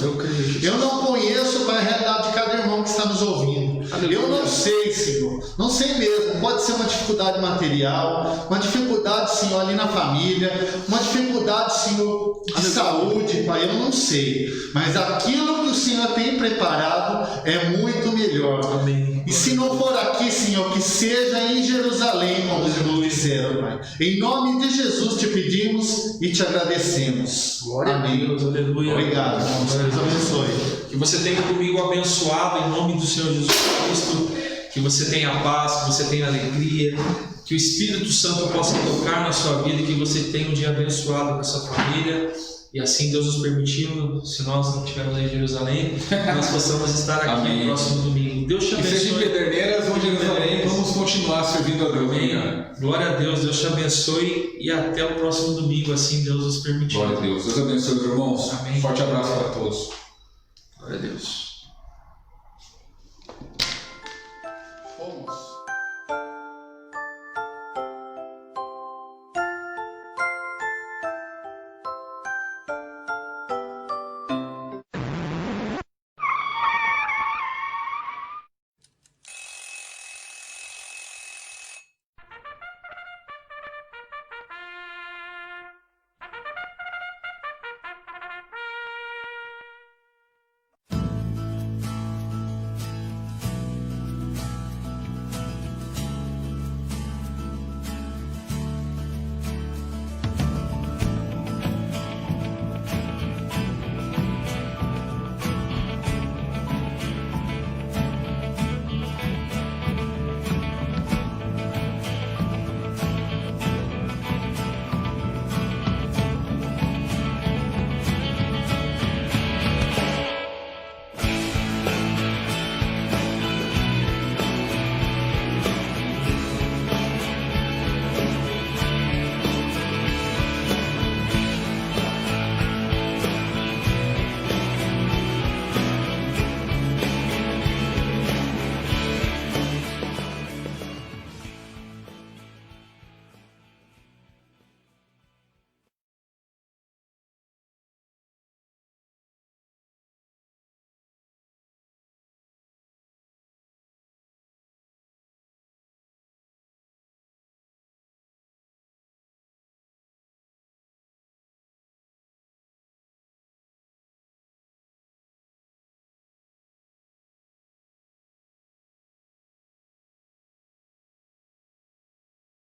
Eu não conheço a realidade de cada irmão que está nos ouvindo. Aleluia. Eu não sei, Senhor. Não sei mesmo. Pode ser uma dificuldade material, uma dificuldade, Senhor, ali na família, uma dificuldade, Senhor, de saúde, Pai. Eu não sei. Mas aquilo que o Senhor tem preparado é muito melhor. Amém. E se não for aqui, Senhor, que seja em Jerusalém, como os irmãos disseram, Pai. Em nome de Jesus te pedimos e te agradecemos. Glória a Deus, aleluia. Obrigado, irmãos. Deus abençoe. Que você tenha comigo abençoado em nome do Senhor Jesus Cristo. Que você tenha paz, que você tenha alegria. Que o Espírito Santo possa tocar na sua vida e que você tenha um dia abençoado com a sua família. E assim Deus nos permitindo, se nós não estivermos lá em Jerusalém, nós possamos estar aqui no próximo domingo. Deus te abençoe. E seja em Pederneiras ou Jerusalém, vamos continuar servindo a Deus. Amém. Glória a Deus, Deus te abençoe e até o próximo domingo, assim Deus nos permitir. Glória a Deus. Deus abençoe os irmãos. Amém. Forte abraço para todos. Glória a Deus.